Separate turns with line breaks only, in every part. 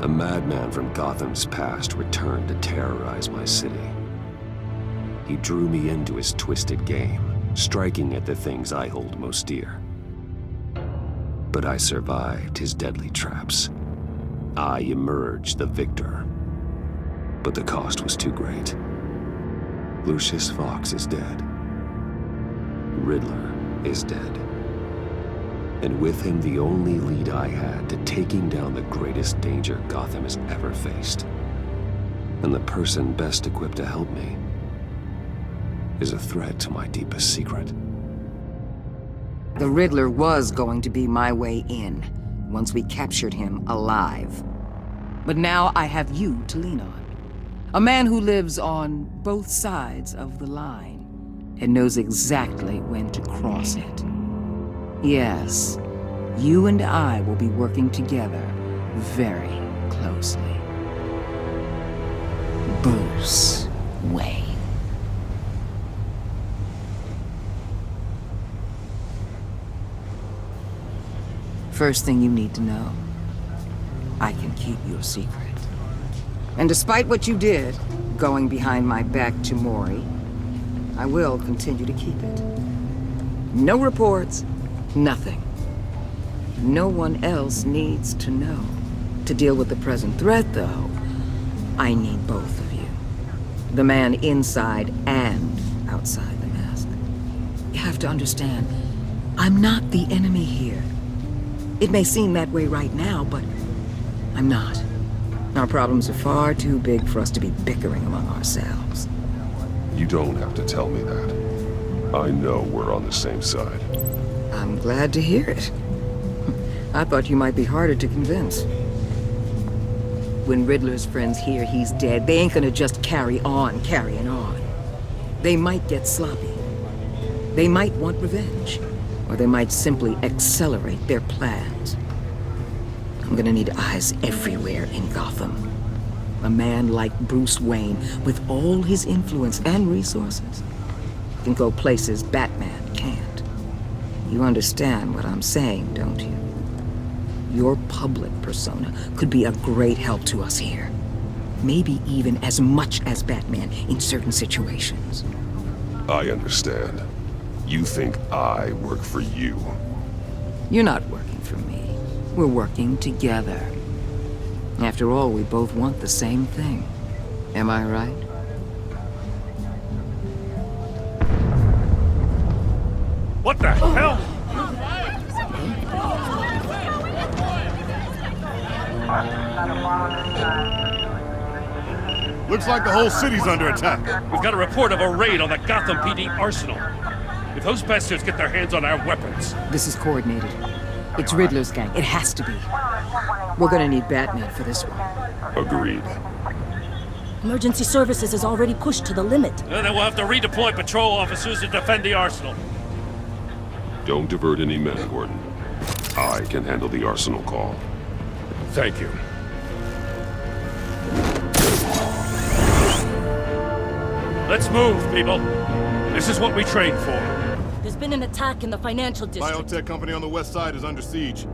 A madman from Gotham's past returned to terrorize my city. He drew me into his twisted game, striking at the things I hold most dear. But I survived his deadly traps. I emerged the victor. But the cost was too great. Lucius Fox is dead. Riddler is dead. And with him, the only lead I had to taking down the greatest danger Gotham has ever faced. And the person best equipped to help me is a threat to my deepest secret.
The Riddler was going to be my way in, once we captured him alive. But now I have you to lean on. A man who lives on both sides of the line and knows exactly when to cross it. Yes, you and I will be working together very closely. Bruce Wayne. First thing you need to know, I can keep your secret. And despite what you did, going behind my back to Mori, I will continue to keep it. No reports, nothing. No one else needs to know. To deal with the present threat, though, I need both of you. The man inside and outside the mask. You have to understand, I'm not the enemy here. It may seem that way right now, but I'm not. Our problems are far too big for us to be bickering among ourselves.
You don't have to tell me that. I know we're on the same side.
I'm glad to hear it. I thought you might be harder to convince. When Riddler's friends hear he's dead, they ain't gonna just carry on carrying on. They might get sloppy. They might want revenge. Or they might simply accelerate their plans. I'm gonna need eyes everywhere in Gotham. A man like Bruce Wayne, with all his influence and resources, can go places Batman can't. You understand what I'm saying, don't you? Your public persona could be a great help to us here. Maybe even as much as Batman in certain situations.
I understand. You think I work for you.
You're not working for me. We're working together. After all, we both want the same thing. Am I right?
What the hell?
Looks like the whole city's under attack.
We've got a report of a raid on the Gotham PD arsenal. If those bastards get their hands on our weapons...
This is coordinated. It's Riddler's gang. It has to be. We're gonna need Batman for this one.
Agreed.
Emergency services is already pushed to the limit.
Then we'll have to redeploy patrol officers to defend the arsenal.
Don't divert any men, Gordon. I can handle the arsenal call.
Thank you. Let's move, people. This is what we trained for.
There's been an attack in the financial district.
Biotech company on the west side is under siege.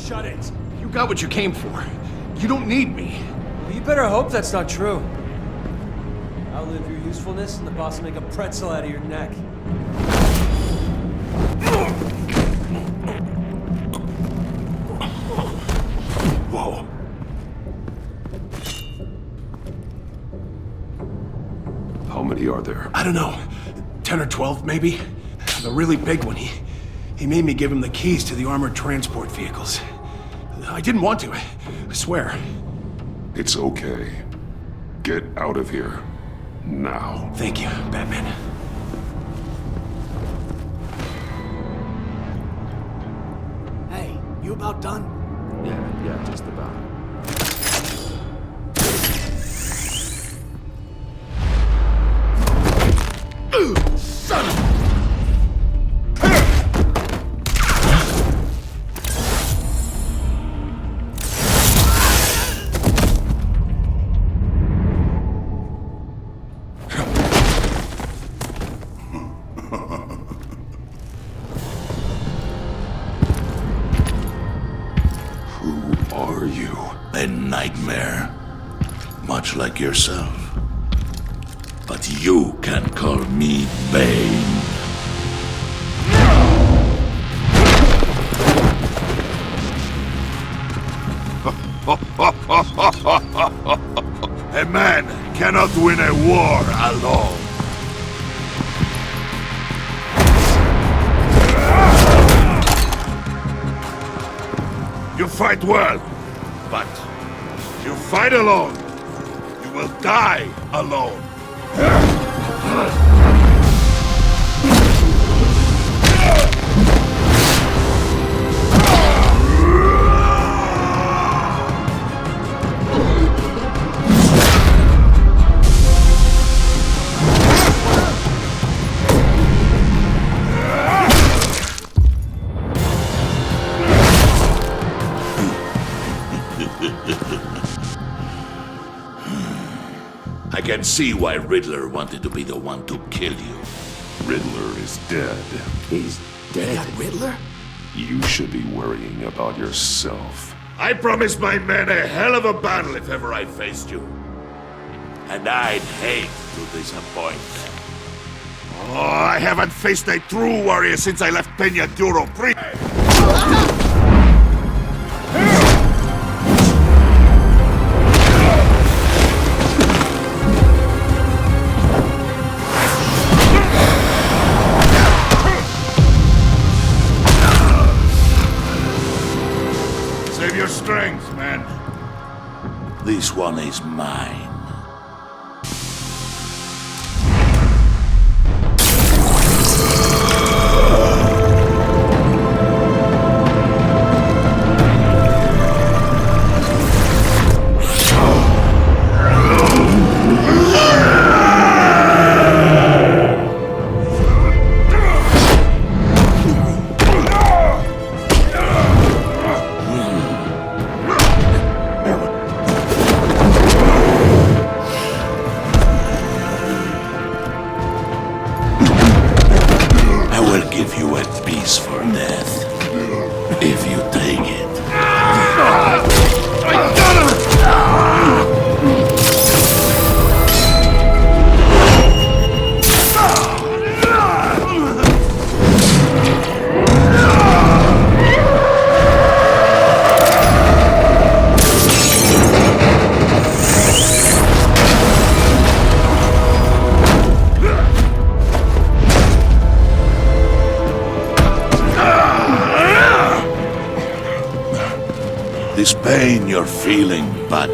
Shut it!
You got what you came for. You don't need me.
Well, you better hope that's not true. Outlive your usefulness, and the boss will make a pretzel out of your neck.
Whoa.
How many are there?
I don't know. 10 or 12, maybe? The really big one, he made me give him the keys to the armored transport vehicles. I didn't want to, I swear.
It's okay. Get out of here. Now.
Thank you, Batman.
Hey, you about done?
Yeah, just about.
Son of
Who are you?
A nightmare, much like yourself. But you can call me Bane. A man cannot win a war alone. You fight well, but you fight alone. You will die alone. I can see why Riddler wanted to be the one to kill you.
Riddler is dead.
He's dead.
Riddler?
You should be worrying about yourself.
I promised my men a hell of a battle if ever I faced you. And I'd hate to disappoint them. Oh, I haven't faced a true warrior since I left Peña Duro. Save your strength, man. This one is mine. Give you a piece for death, if you take it. This pain you're feeling, but...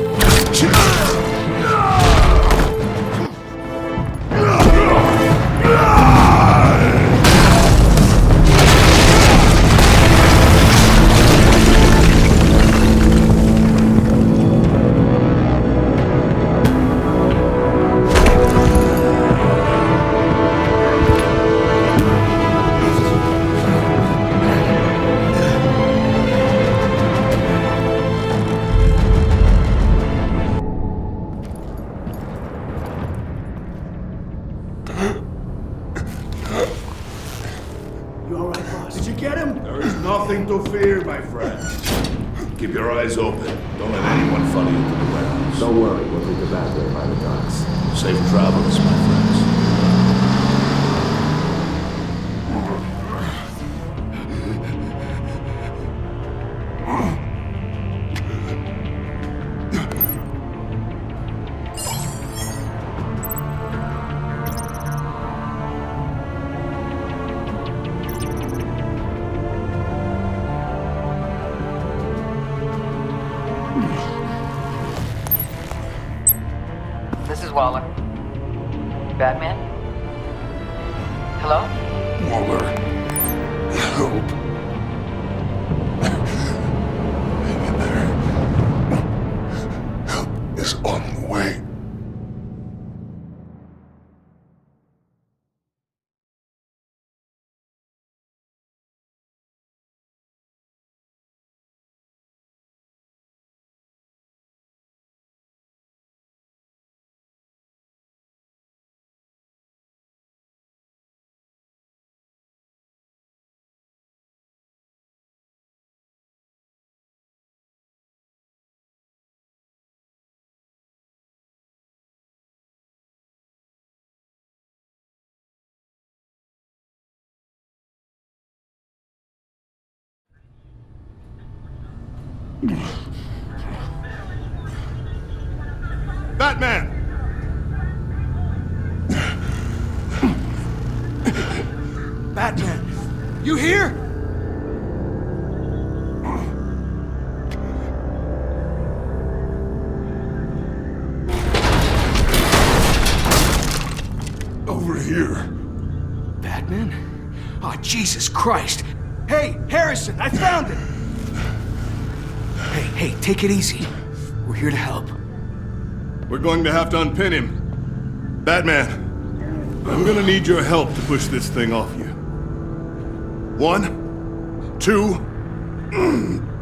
You alright, boss? Did you get him?
There is nothing to fear, my friend. Keep your eyes open. Don't let anyone follow you to the warehouse.
Don't worry, we'll take the back way by the docks.
Safe travels, my friends.
This is Waller. Batman? Hello?
Waller, help. Hang in there. Help is on the way.
Batman!
Batman! You here?
Over here.
Batman? Oh, Jesus Christ! Hey, Harrison, I found it! Hey, take it easy. We're here to help.
We're going to have to unpin him. Batman, I'm gonna need your help to push this thing off you. 1, 2,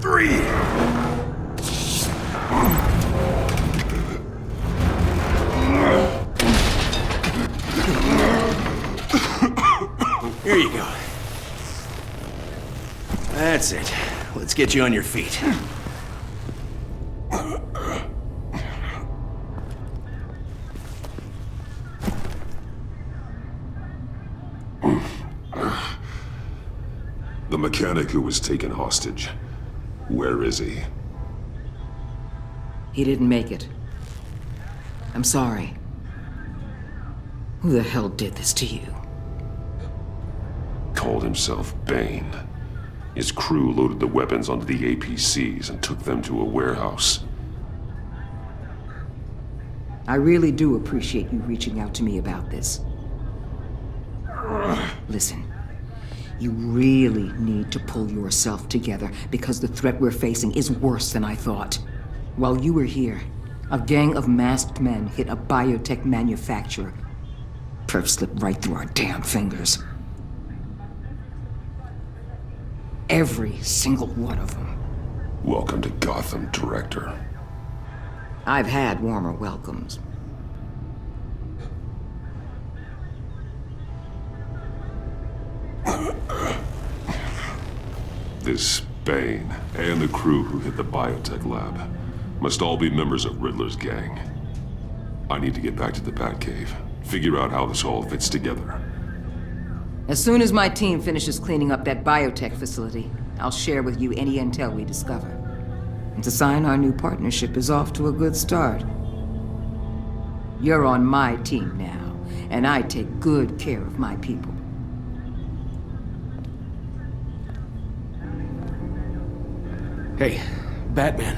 3.
Here you go. That's it. Let's get you on your feet.
The mechanic who was taken hostage. Where is he?
He didn't make it. I'm sorry. Who the hell did this to you?
Called himself Bane. His crew loaded the weapons onto the APCs and took them to a warehouse.
I really do appreciate you reaching out to me about this. Listen, you really need to pull yourself together because the threat we're facing is worse than I thought. While you were here, a gang of masked men hit a biotech manufacturer. Perf slipped right through our damn fingers. Every single one of them.
Welcome to Gotham, Director.
I've had warmer welcomes.
This Bane and the crew who hit the biotech lab must all be members of Riddler's gang. I need to get back to the Batcave, figure out how this all fits together.
As soon as my team finishes cleaning up that biotech facility, I'll share with you any intel we discover. And to sign our new partnership is off to a good start. You're on my team now, and I take good care of my people.
Hey, Batman.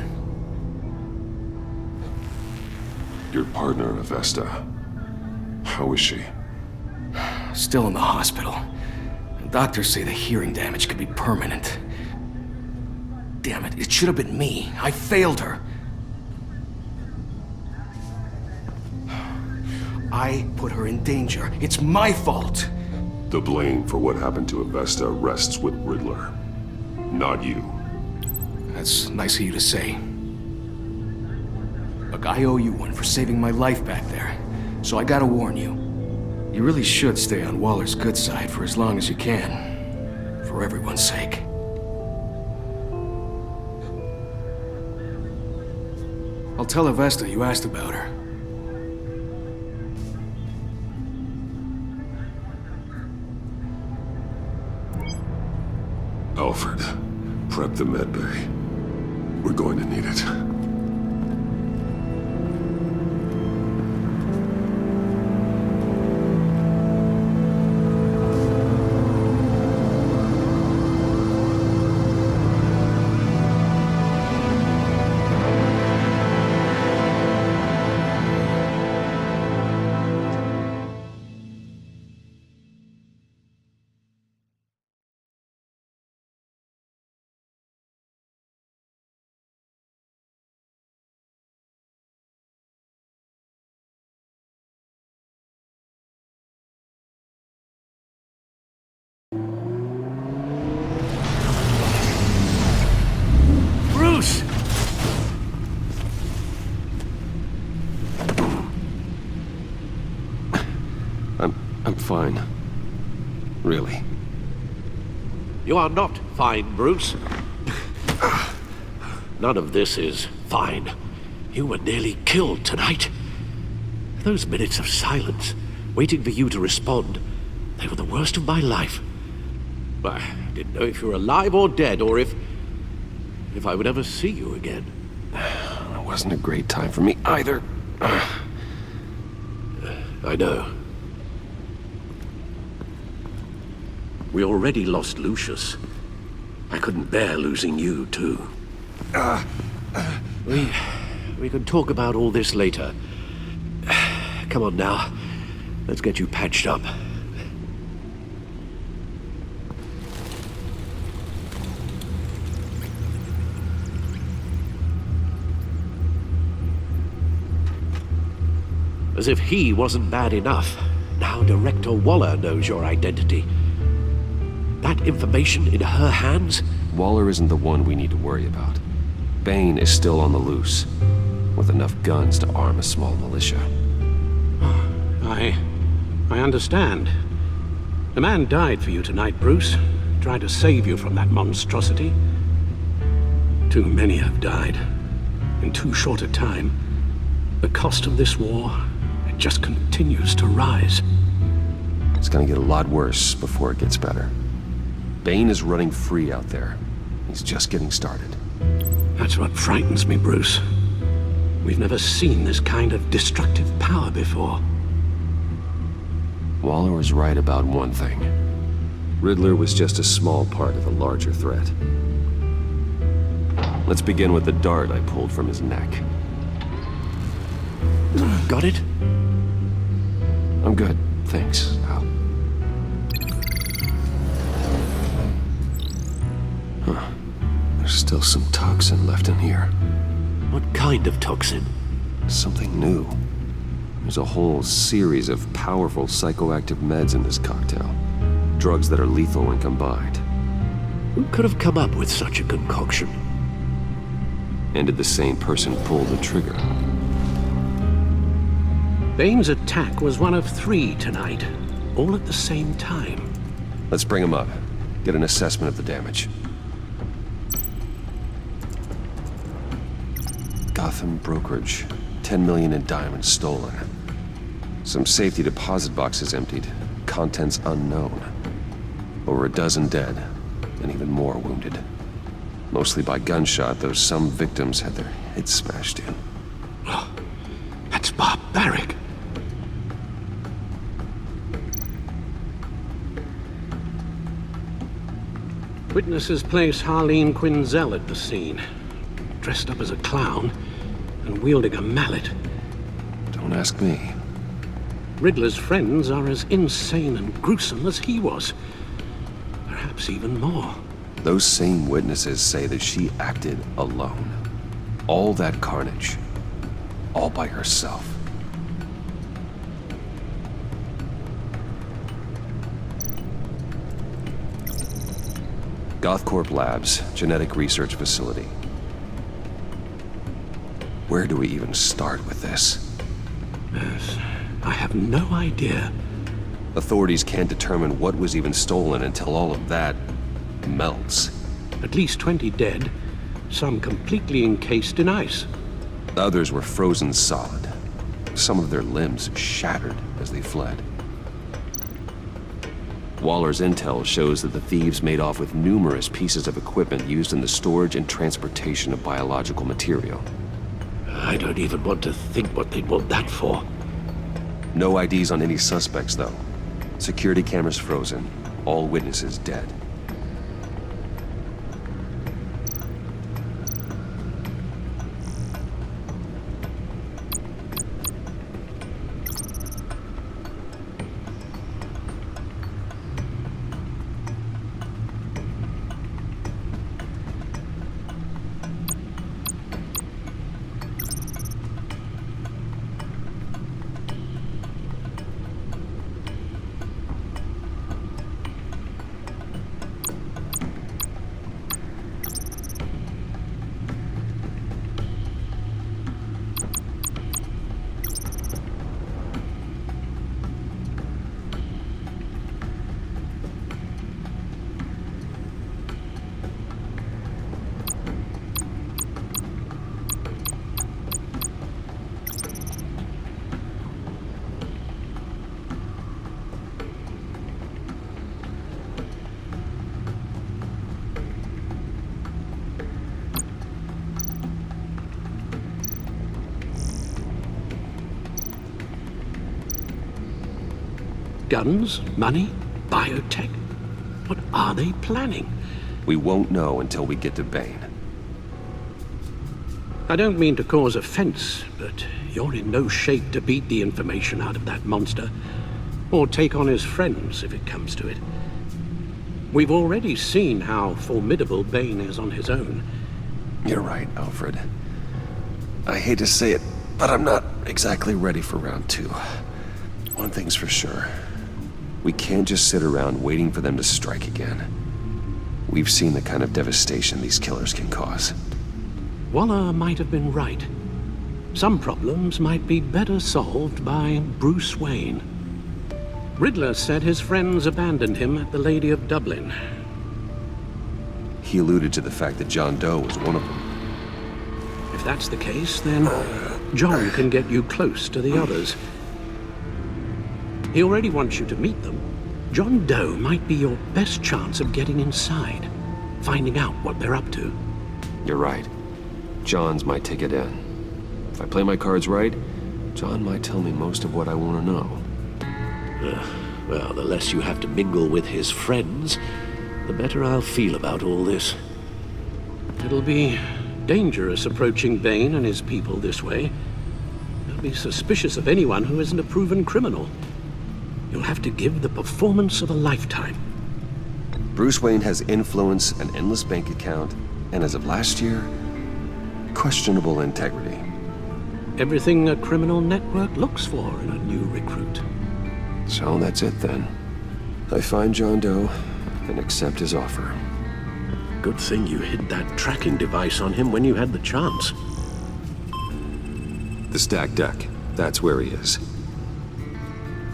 Your partner, Avesta. How is she?
Still in the hospital. Doctors say the hearing damage could be permanent. Damn it, it should have been me. I failed her. I put her in danger. It's my fault.
The blame for what happened to Avesta rests with Riddler, not you.
That's nice of you to say. Look, I owe you one for saving my life back there. So I gotta warn you. You really should stay on Waller's good side for as long as you can. For everyone's sake. I'll tell Avesta you asked about her.
Alfred, prep the med bay. We're going to need it.
Bruce!
I'm fine. Really.
You are not fine, Bruce. None of this is fine. You were nearly killed tonight. Those minutes of silence, waiting for you to respond, they were the worst of my life. I didn't know if you were alive or dead, or if I would ever see you again.
It wasn't a great time for me either.
I know. We already lost Lucius. I couldn't bear losing you, too. We can talk about all this later. Come on now. Let's get you patched up. As if he wasn't bad enough, now Director Waller knows your identity. That information in her hands?
Waller isn't the one we need to worry about. Bane is still on the loose, with enough guns to arm a small militia.
I understand. The man died for you tonight, Bruce. Tried to save you from that monstrosity. Too many have died. In too short a time. The cost of this war, it just continues to rise.
It's gonna get a lot worse before it gets better. Bane is running free out there. He's just getting started.
That's what frightens me, Bruce. We've never seen this kind of destructive power before.
Waller was right about one thing. Riddler was just a small part of a larger threat. Let's begin with the dart I pulled from his neck.
Got it?
I'm good, thanks, Al. Huh. There's still some toxin left in here.
What kind of toxin?
Something new. There's a whole series of powerful psychoactive meds in this cocktail. Drugs that are lethal when combined.
Who could have come up with such a concoction?
And did the same person pull the trigger?
Bane's attack was one of 3 tonight, all at the same time.
Let's bring him up. Get an assessment of the damage. Gotham brokerage. 10 million in diamonds stolen. Some safety deposit boxes emptied. Contents unknown. Over a dozen dead, and even more wounded. Mostly by gunshot, though some victims had their heads smashed in.
Oh, that's barbaric. Witnesses place Harleen Quinzel at the scene, dressed up as a clown and wielding a mallet.
Don't ask me.
Riddler's friends are as insane and gruesome as he was. Perhaps even more.
Those same witnesses say that she acted alone. All that carnage. All by herself. Gothcorp Labs, genetic research facility. Where do we even start with this?
Yes, I have no idea.
Authorities can't determine what was even stolen until all of that melts.
At least 20 dead, some completely encased in ice.
Others were frozen solid. Some of their limbs shattered as they fled. Waller's intel shows that the thieves made off with numerous pieces of equipment used in the storage and transportation of biological material.
I don't even want to think what they'd want that for.
No IDs on any suspects, though. Security cameras frozen. All witnesses dead.
Guns? Money? Biotech? What are they planning?
We won't know until we get to Bane.
I don't mean to cause offense, but you're in no shape to beat the information out of that monster, or take on his friends if it comes to it. We've already seen how formidable Bane is on his own.
You're right, Alfred. I hate to say it, but I'm not exactly ready for round 2. One thing's for sure. We can't just sit around waiting for them to strike again. We've seen the kind of devastation these killers can cause.
Waller might have been right. Some problems might be better solved by Bruce Wayne. Riddler said his friends abandoned him at the Lady of Dublin.
He alluded to the fact that John Doe was one of them.
If that's the case, then John can get you close to the others. He already wants you to meet them. John Doe might be your best chance of getting inside, finding out what they're up to.
You're right. John's my ticket in. If I play my cards right, John might tell me most of what I want to know.
Well, the less you have to mingle with his friends, the better I'll feel about all this. It'll be dangerous approaching Bane and his people this way. They'll be suspicious of anyone who isn't a proven criminal. You'll have to give the performance of a lifetime.
Bruce Wayne has influence, an endless bank account, and as of last year, questionable integrity.
Everything a criminal network looks for in a new recruit.
So that's it then. I find John Doe and accept his offer.
Good thing you hid that tracking device on him when you had the chance.
The stacked deck. That's where he is.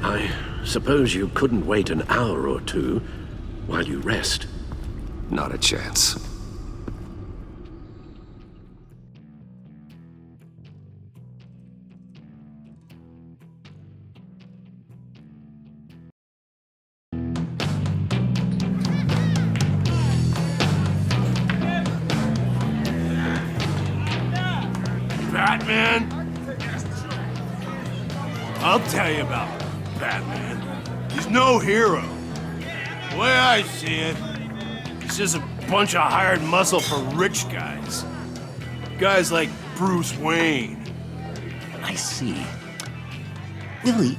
I suppose you couldn't wait an hour or two while you rest.
Not a chance.
Batman? I'll tell you about Batman. He's no hero. The way I see it, he's just a bunch of hired muscle for rich guys. Guys like Bruce Wayne.
I see. Willie,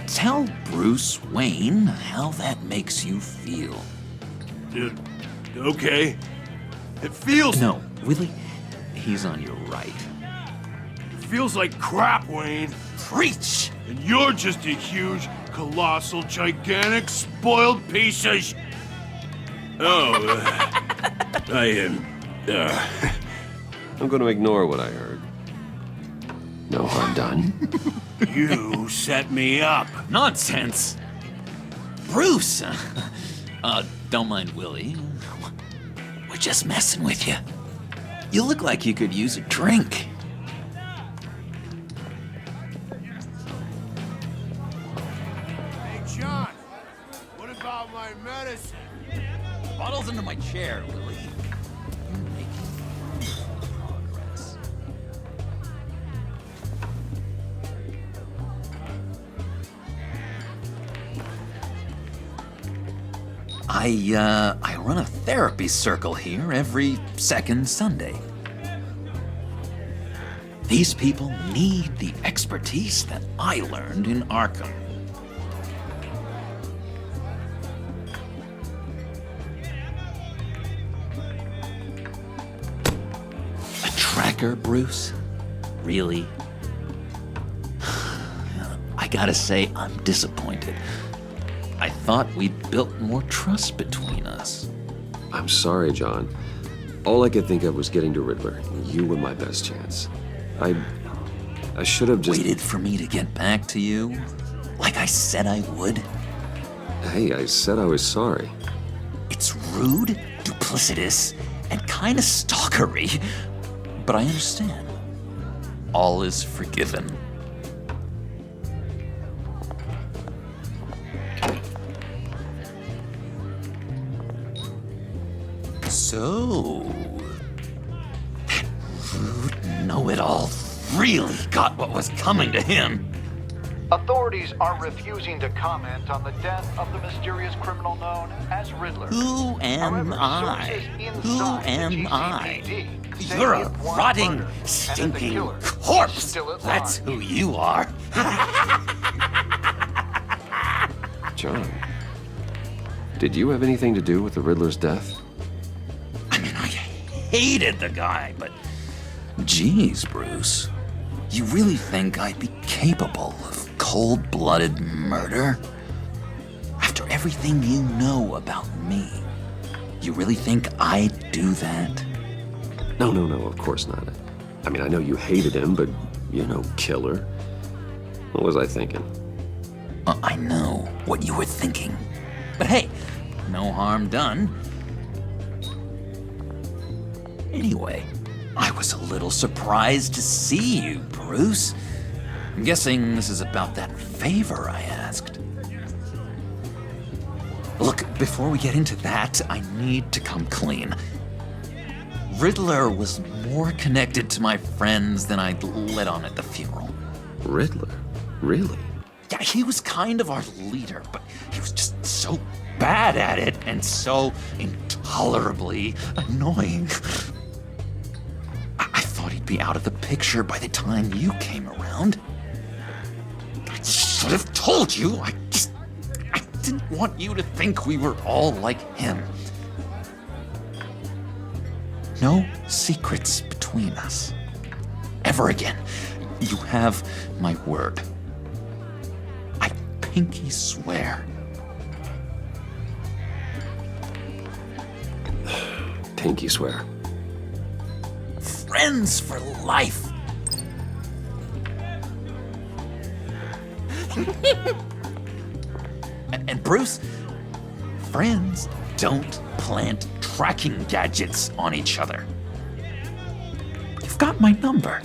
tell Bruce Wayne how that makes you feel.
Dude, okay. It feels...
No, Willie, he's on your right.
It feels like crap, Wayne.
Preach!
And you're just a huge, colossal, gigantic, spoiled piece of sh... Oh, I am...
I'm going to ignore what I heard. No harm done.
You set me up.
Nonsense! Bruce! Don't mind Willie. We're just messing with you. You look like you could use a drink.
John, what about my medicine?
Bottles into my chair, Willie. You're making progress. I run a therapy circle here every second Sunday. These people need the expertise that I learned in Arkham. A tracker, Bruce? Really? I gotta say, I'm disappointed. I thought we'd built more trust between us.
I'm sorry, John. All I could think of was getting to Riddler. You were my best chance. I should have just...
Waited for me to get back to you? Like I said I would?
Hey, I said I was sorry.
It's rude, duplicitous, and kinda stalkery. But I understand. All is forgiven. So, that rude know-it-all really got what was coming to him.
Authorities are refusing to comment on the death of the mysterious criminal known as Riddler.
Who am
However,
I?
sources
Who
inside the
am I?
GCPD say
You're
he
a
had one
rotting,
murder, and that the
stinking
killer is
corpse.
still at
That's
large.
who you are.
John, did you have anything to do with the Riddler's death?
I mean, I hated the guy, but geez, Bruce, you really think I'd be capable of cold-blooded murder? After everything you know about me, you really think I'd do that?
No, of course not. I mean, I know you hated him, but you're no killer. What was I thinking?
I know what you were thinking. But hey, no harm done. Anyway, I was a little surprised to see you, Bruce. I'm guessing this is about that favor I asked. Look, before we get into that, I need to come clean. Riddler was more connected to my friends than I'd let on at the funeral.
Riddler? Really?
Yeah, he was kind of our leader, but he was just so bad at it and so intolerably annoying. I thought he'd be out of the picture by the time you came around. I should have told you. I didn't want you to think we were all like him. No secrets between us. Ever again. You have my word. I pinky swear.
Pinky swear.
Friends for life. And Bruce, friends don't plant tracking gadgets on each other. You've got my number.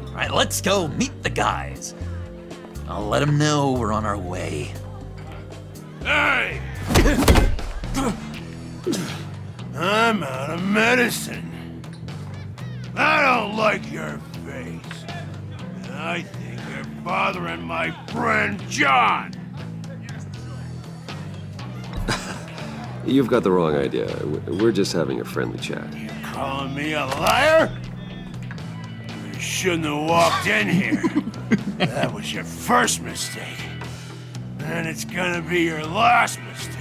All right, let's go meet the guys. I'll let them know we're on our way.
Hey! I'm out of medicine. I don't like your face. And I think you're bothering my friend John.
You've got the wrong idea. We're just having a friendly chat.
You calling me a liar? You shouldn't have walked in here. That was your first mistake. And it's gonna be your last mistake.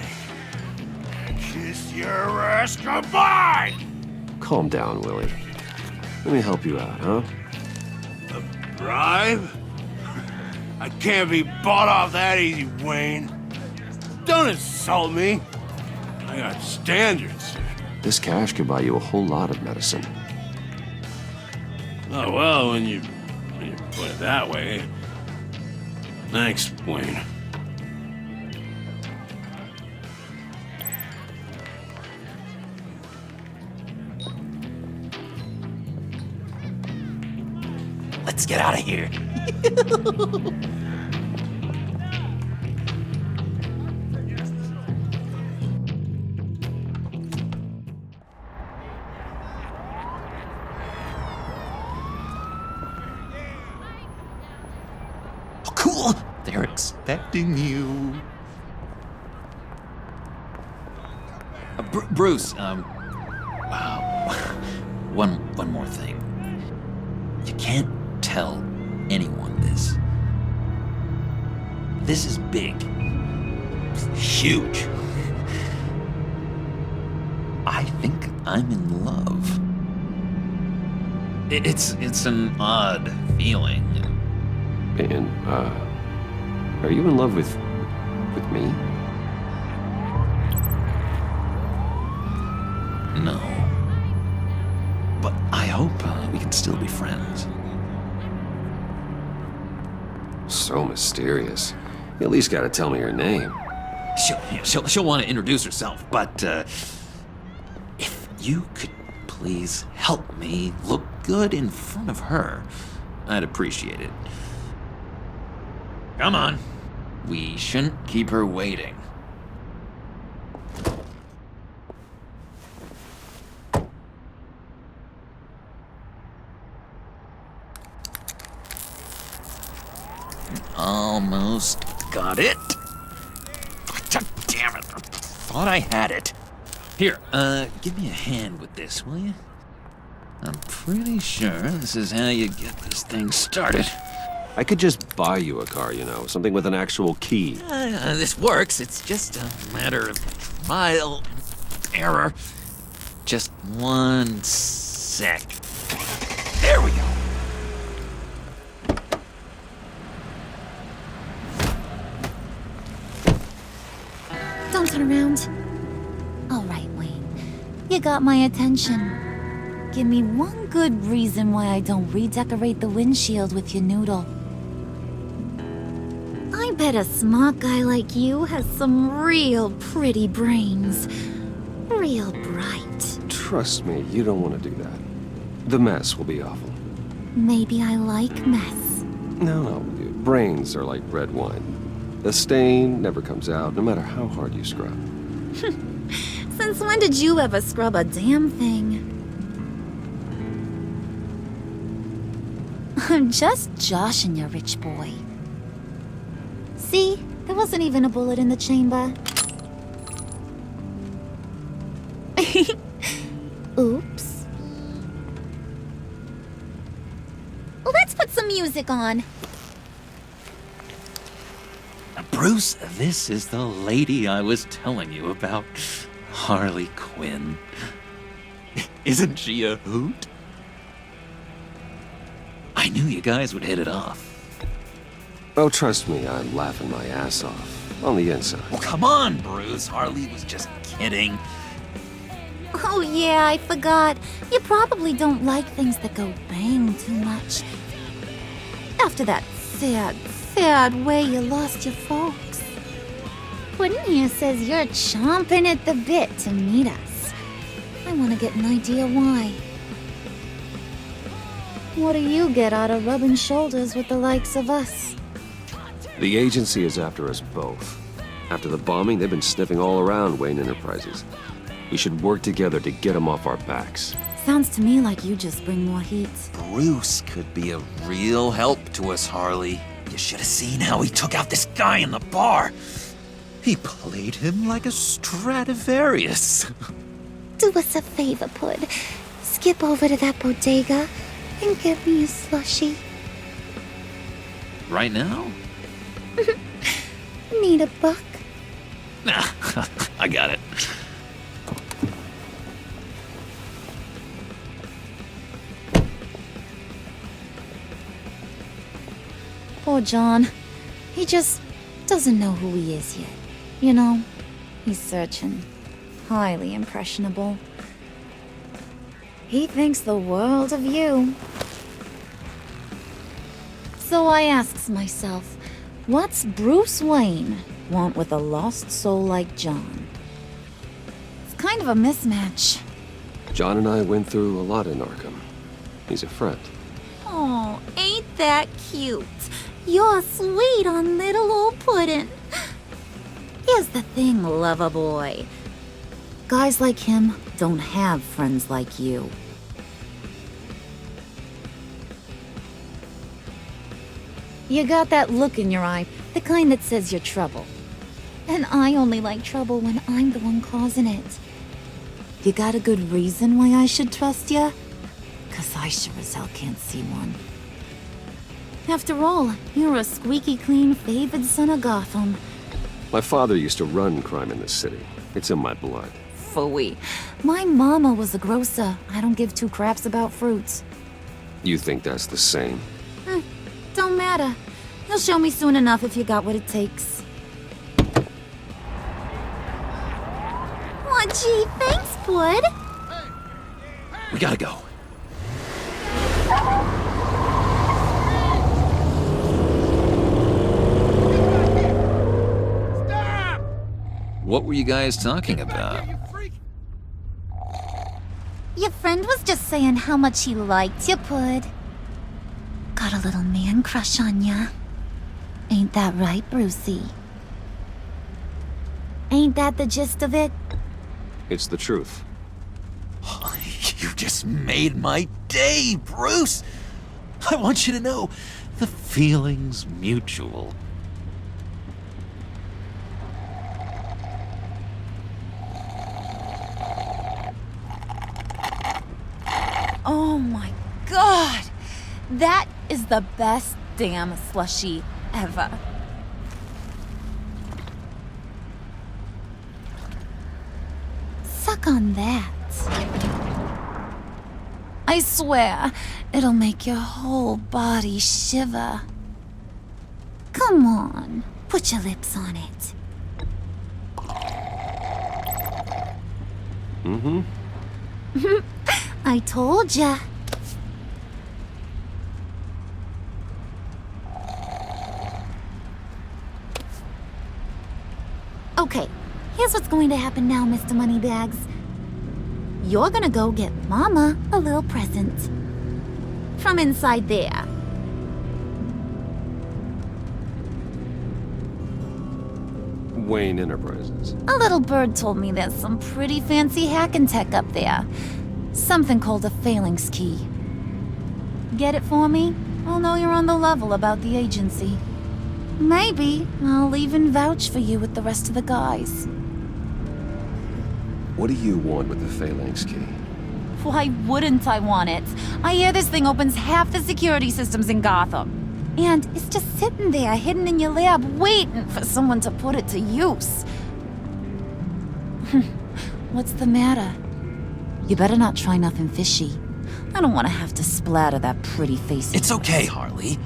Kiss your ass goodbye!
Calm down, Willie. Let me help you out, huh?
A bribe? I can't be bought off that easy, Wayne. Don't insult me. I got standards.
This cash could buy you a whole lot of medicine.
Oh, well, when you put it that way. Thanks, Wayne.
Let's get out of here. careful. They're expecting you. Bruce, wow. One more thing. You can't tell anyone this. This is big. Huge. I think I'm in love. It's an odd feeling.
And, are you in love with me?
No. But I hope we can still be friends.
So mysterious. You at least gotta tell me her name.
She'll want to introduce herself, but if you could please help me look good in front of her, I'd appreciate it. Come on. We shouldn't keep her waiting. Almost got it. God damn it. I thought I had it. Here, give me a hand with this, will you? I'm pretty sure this is how you get this thing started.
I could just buy you a car, you know, something with an actual key.
This works. It's just a matter of trial and error. Just 1 sec. There we go.
Don't turn around. All right, Wayne. You got my attention. Give me one good reason why I don't redecorate the windshield with your noodle. I bet a smart guy like you has some real pretty brains. Real bright.
Trust me, you don't want to do that. The mess will be awful.
Maybe I like mess.
No, brains are like red wine. The stain never comes out, no matter how hard you scrub.
Since when did you ever scrub a damn thing? I'm just joshing you, rich boy. See? There wasn't even a bullet in the chamber. Oops. Let's put some music on.
Bruce, this is the lady I was telling you about. Harley Quinn. Isn't she a hoot? I knew you guys would hit it off.
Oh, trust me, I'm laughing my ass off. On the inside.
Oh, come on, Bruce. Harley was just kidding.
Oh yeah, I forgot. You probably don't like things that go bang too much. After that sad way you lost your folks. Puddin' here says you're chomping at the bit to meet us. I want to get an idea why. What do you get out of rubbing shoulders with the likes of us?
The agency is after us both. After the bombing, they've been sniffing all around Wayne Enterprises. We should work together to get them off our backs.
Sounds to me like you just bring more heat.
Bruce could be a real help to us, Harley. You should have seen how he took out this guy in the bar. He played him like a Stradivarius.
Do us a favor, Pud. Skip over to that bodega and get me a slushie.
Right now?
Need a buck?
Nah, I got it.
Poor John. He just doesn't know who he is yet. You know, he's searching. Highly impressionable. He thinks the world of you. So I asks myself, what's Bruce Wayne want with a lost soul like John? It's kind of a mismatch.
John and I went through a lot in Arkham. He's a friend.
Oh, ain't that cute? You're sweet on little old Puddin'. Here's the thing, lover boy. Guys like him don't have friends like you. You got that look in your eye, the kind that says you're trouble. And I only like trouble when I'm the one causing it. You got a good reason why I should trust you? 'Cause I sure as hell can't see one. After all, you're a squeaky clean favored son of Gotham.
My father used to run crime in this city. It's in my blood.
Phooey. My mama was a grocer. I don't give two craps about fruits.
You think that's the same?
Don't matter. You'll show me soon enough if you got what it takes. Aw, gee, thanks, bud.
We gotta go. What were you guys talking about?
Your friend was just saying how much he liked you, Pud. Got a little man crush on ya. Ain't that right, Brucey? Ain't that the gist of it?
It's the truth.
You just made my day, Bruce! I want you to know, the feeling's mutual.
Oh my god! That is the best damn slushie ever. Suck on that. I swear, it'll make your whole body shiver. Come on, put your lips on it.
Mm-hmm.
I told ya. Okay, here's what's going to happen now, Mr. Moneybags. You're gonna go get Mama a little present. From inside there.
Wayne Enterprises.
A little bird told me there's some pretty fancy hacking tech up there. Something called a phalanx key. Get it for me? I'll know you're on the level about the agency. Maybe I'll even vouch for you with the rest of the guys.
What do you want with the phalanx key?
Why wouldn't I want it? I hear this thing opens half the security systems in Gotham. And it's just sitting there, hidden in your lab, waiting for someone to put it to use. What's the matter? You better not try nothing fishy. I don't want to have to splatter that pretty face.
It's okay, Harley.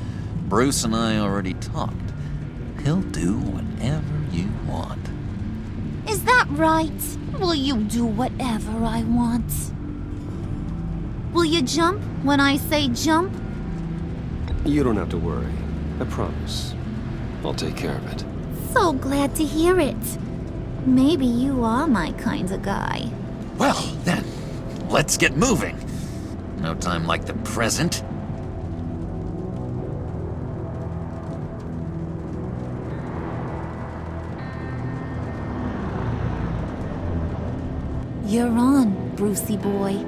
Bruce and I already talked. He'll do whatever you want.
Is that right? Will you do whatever I want? Will you jump when I say jump?
You don't have to worry. I promise. I'll take care of it.
So glad to hear it. Maybe you are my kind of guy.
Well, then, let's get moving. No time like the present.
You're on, Brucey boy.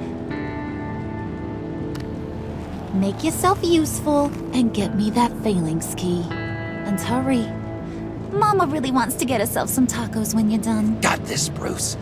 Make yourself useful and get me that phalanx key. And hurry. Mama really wants to get herself some tacos when you're done.
Got this, Bruce.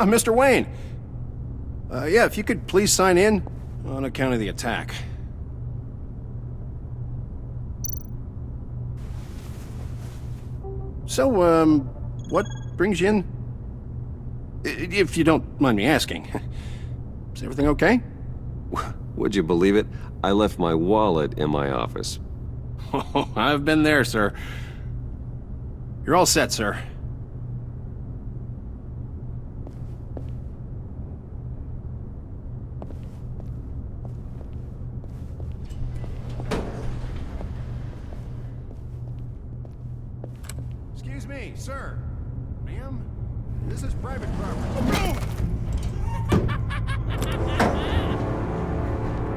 Mr. Wayne. Yeah, if you could please sign in on account of the attack. So, what brings you in? If you don't mind me asking. Is everything okay?
Would you believe it? I left my wallet in my office.
Oh, I've been there, sir. You're all set, sir. Excuse me, sir. Ma'am? This is private property.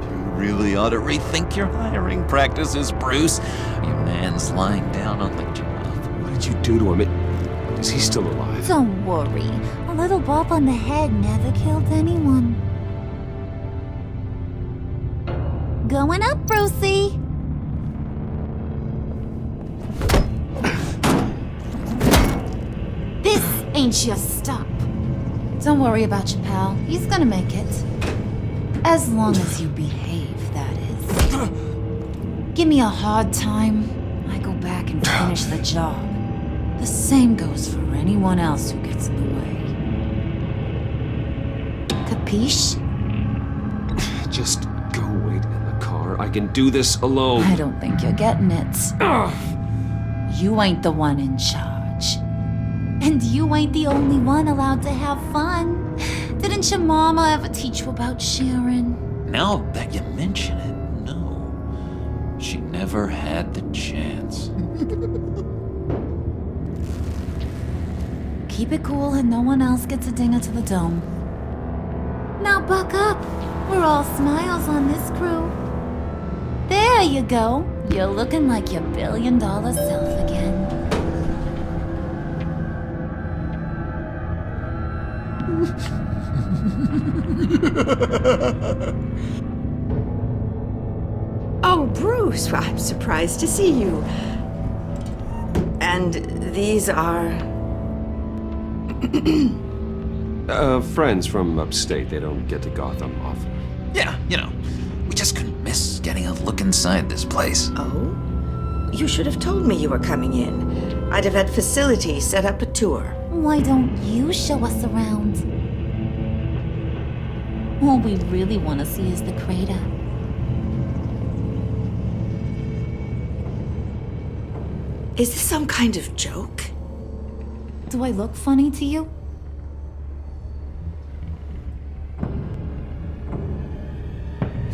You really ought to rethink your hiring practices, Bruce. Your man's lying down on the job.
What did you do to him? Is he still alive?
Don't worry. A little bump on the head never killed anyone. Going up, Brucey. This ain't your stop. Don't worry about your pal. He's gonna make it. As long as you behave, that is. Give me a hard time, I go back and finish the job. The same goes for anyone else who gets in the way. Capiche?
Just go wait in the car. I can do this alone.
I don't think you're getting it. You ain't the one in charge. And you ain't the only one allowed to have fun. Didn't your mama ever teach you about sharing?
Now that you mention it, no. She never had the chance.
Keep it cool and no one else gets a dinger to the dome. Now buck up. We're all smiles on this crew. There you go. You're looking like your billion-dollar self again.
Oh, Bruce, well, I'm surprised to see you. And these are...
Friends from upstate. They don't get to Gotham often.
Yeah, you know, we just couldn't miss getting a look inside this place.
Oh? You should have told me you were coming in. I'd have had facilities set up a tour.
Why don't you show us around? All we really want to see is the crater.
Is this some kind of joke?
Do I look funny to you?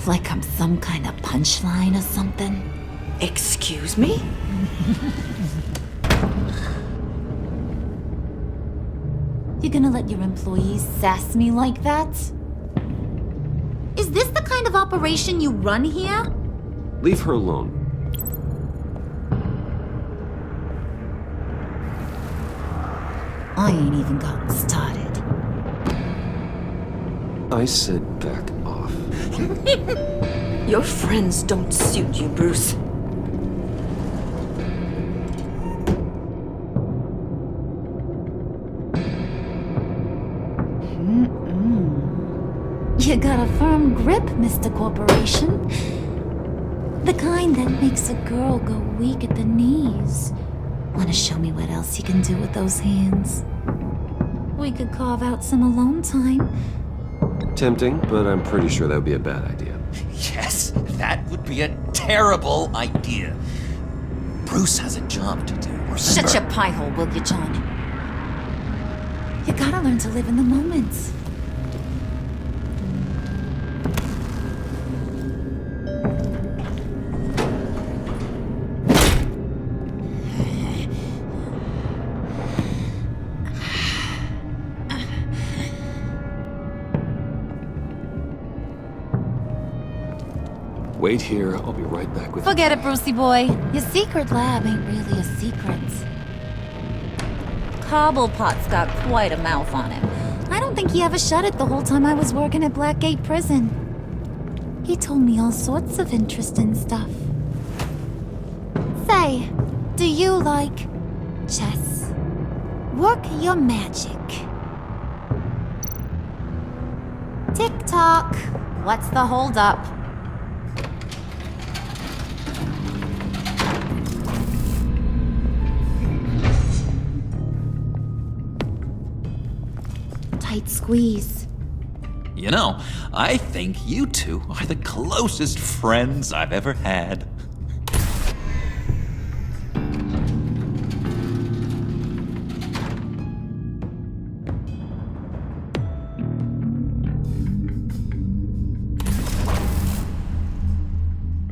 Like I'm some kind of punchline or something?
Excuse me?
You gonna let your employees sass me like that? Is this the kind of operation you run here?
Leave her alone.
I ain't even gotten started.
I said back off.
Your friends don't suit you, Bruce.
You got a firm grip, Mr. Corporation. The kind that makes a girl go weak at the knees. Wanna show me what else you can do with those hands? We could carve out some alone time.
Tempting, but I'm pretty sure that would be a bad idea.
Yes, that would be a terrible idea. Bruce has a job to do. Remember?
Shut your pie hole, will you, John? You gotta learn to live in the moment.
Wait here, I'll be right back with
Forget it, Brucey boy. Your secret lab ain't really a secret. Cobblepot's got quite a mouth on him. I don't think he ever shut it the whole time I was working at Blackgate Prison. He told me all sorts of interesting stuff. Say, do you like chess? Work your magic. Tick-tock. What's the holdup? Tight squeeze.
You know, I think you two are the closest friends I've ever had.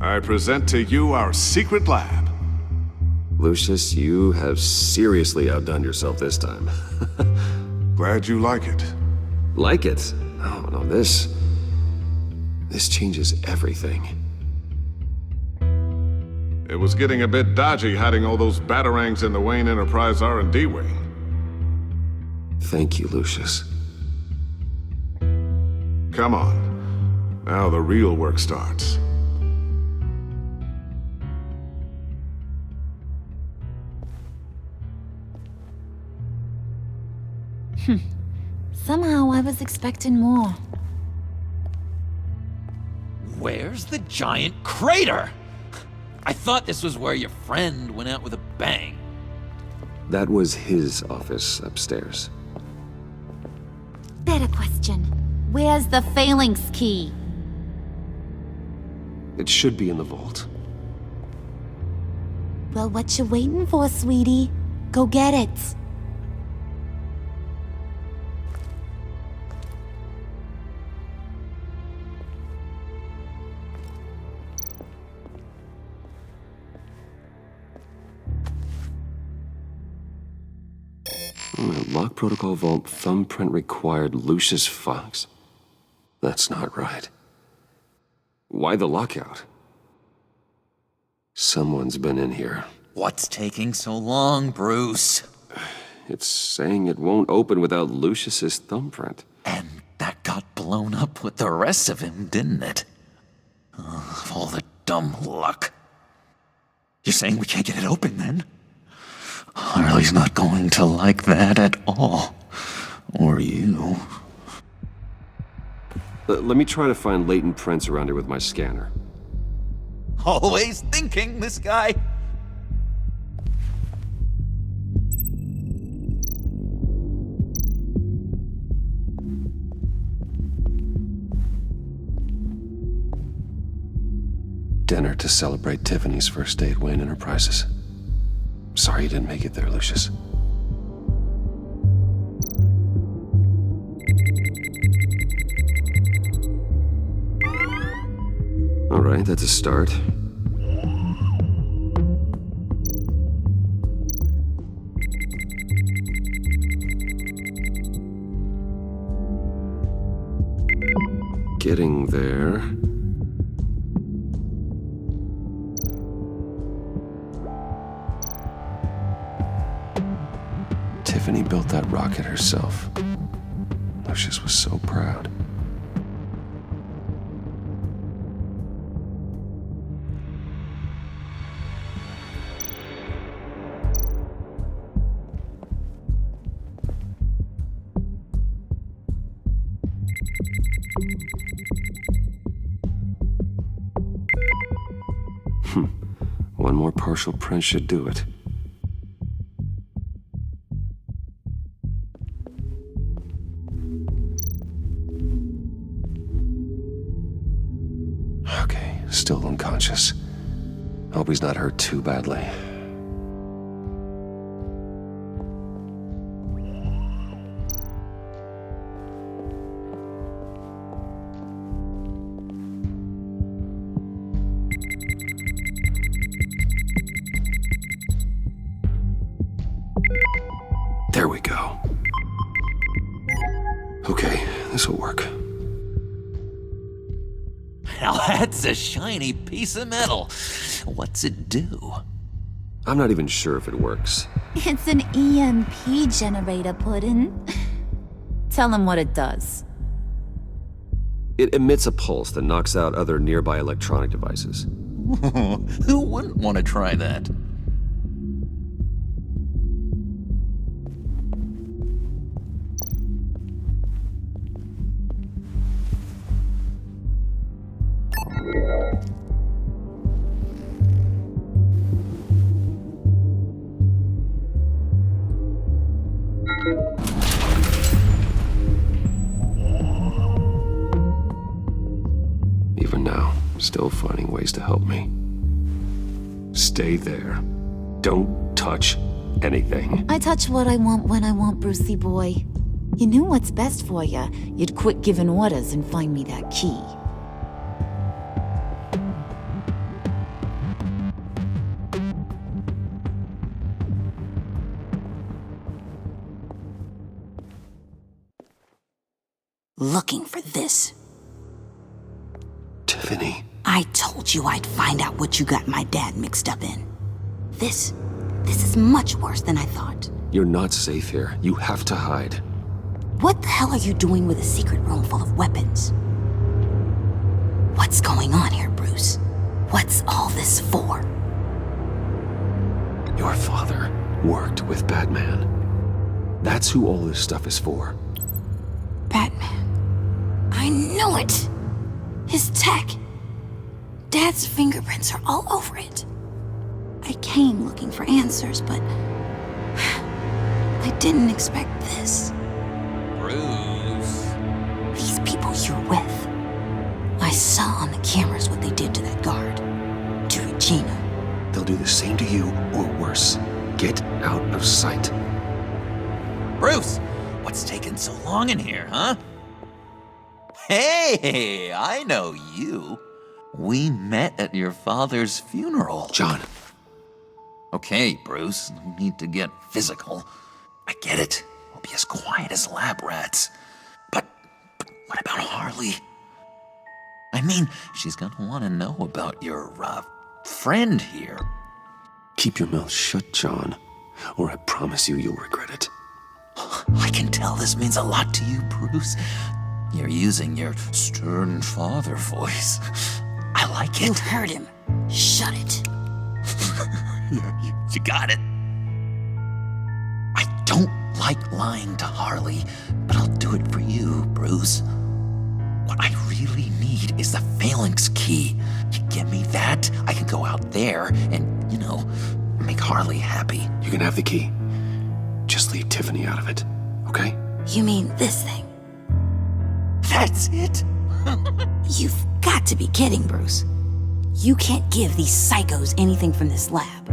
I present to you our secret lab.
Lucius, you have seriously outdone yourself this time.
Glad you like it.
Like it? Oh, no, this changes everything.
It was getting a bit dodgy hiding all those batarangs in the Wayne Enterprise R&D wing.
Thank you, Lucius.
Come on. Now the real work starts.
Somehow I was expecting more.
Where's the giant crater? I thought this was where your friend went out with a bang.
That was his office upstairs.
Better question. Where's the phalanx key?
It should be in the vault.
Well, what you waiting for, sweetie? Go get it.
Lock protocol vault thumbprint required Lucius Fox. That's not right. Why the lockout? Someone's been in here.
What's taking so long, Bruce?
It's saying it won't open without Lucius's thumbprint.
And that got blown up with the rest of him, didn't it? All the dumb luck. You're saying we can't get it open, then? Harley's not going to like that at all. Or you.
Let me try to find latent prints around here with my scanner.
Always thinking, this guy.
Dinner to celebrate Tiffany's first day at Wayne Enterprises. Sorry you didn't make it there, Lucius. All right, that's a start. Getting there. Tiffany built that rocket herself. Lucius was so proud. One more partial print should do it. Okay, still unconscious. Hope he's not hurt too badly. There we go. Okay, this'll work.
Now that's a shiny piece of metal. What's it do?
I'm not even sure if it works.
It's an EMP generator, Puddin'. Tell him what it does.
It emits a pulse that knocks out other nearby electronic devices.
Who wouldn't want to try that?
Even now, still finding ways to help me. Stay there. Don't touch anything.
I touch what I want when I want, Brucey boy. You knew what's best for you. You'd quit giving orders and find me that key.
looking for this.
Tiffany.
I told you I'd find out what you got my dad mixed up in. This is much worse than I thought.
You're not safe here. You have to hide.
What the hell are you doing with a secret room full of weapons? What's going on here, Bruce? What's all this for?
Your father worked with Batman. That's who all this stuff is for.
Batman. I knew it! His tech. Dad's fingerprints are all over it. I came looking for answers, but I didn't expect this.
Bruce.
These people you're with. I saw on the cameras what they did to that guard. To Regina.
They'll do the same to you, or worse. Get out of sight.
Bruce, what's taking so long in here, huh? Hey, I know you. We met at your father's funeral.
John.
Okay, Bruce, no need to get physical. I get it. We'll be as quiet as lab rats. But what about Harley? I mean, she's gonna want to know about your, friend here.
Keep your mouth shut, John, or I promise you'll regret it.
I can tell this means a lot to you, Bruce. You're using your stern father voice. I like it.
You heard him. Shut it.
You got it. I don't like lying to Harley, but I'll do it for you, Bruce. What I really need is the phalanx key. You get me that, I can go out there and, make Harley happy.
You can have the key. Just leave Tiffany out of it, okay?
You mean this thing?
That's it?
You've got to be kidding, Bruce. You can't give these psychos anything from this lab.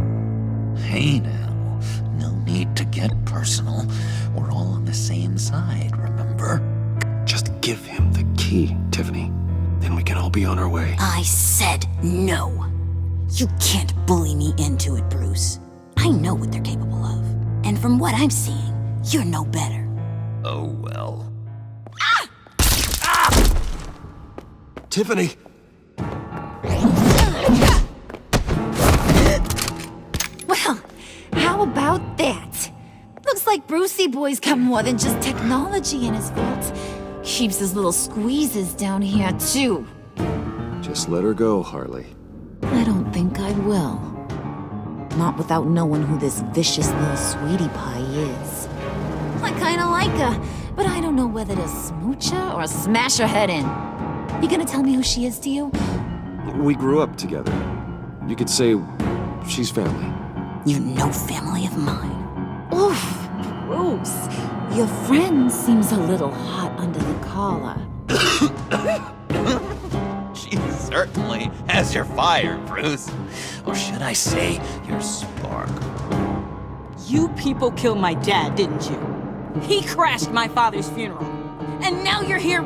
Hey now, no need to get personal. We're all on the same side, remember?
Just give him the key, Tiffany. Then we can all be on our way.
I said no. You can't bully me into it, Bruce. I know what they're capable of. And from what I'm seeing, you're no better.
Oh, well.
Tiffany!
Well, how about that? Looks like Brucey Boy's got more than just technology in his vault. Keeps his little squeezes down here, too.
Just let her go, Harley.
I don't think I will. Not without knowing who this vicious little sweetie pie is. I kinda like her, but I don't know whether to smooch her or smash her head in. You gonna tell me who she is to you?
We grew up together. You could say she's family.
You're no family of mine.
Oof, Bruce. Your friend seems a little hot under the collar.
She certainly has your fire, Bruce. Or should I say, your spark.
You people killed my dad, didn't you? He crashed my father's funeral. And now you're here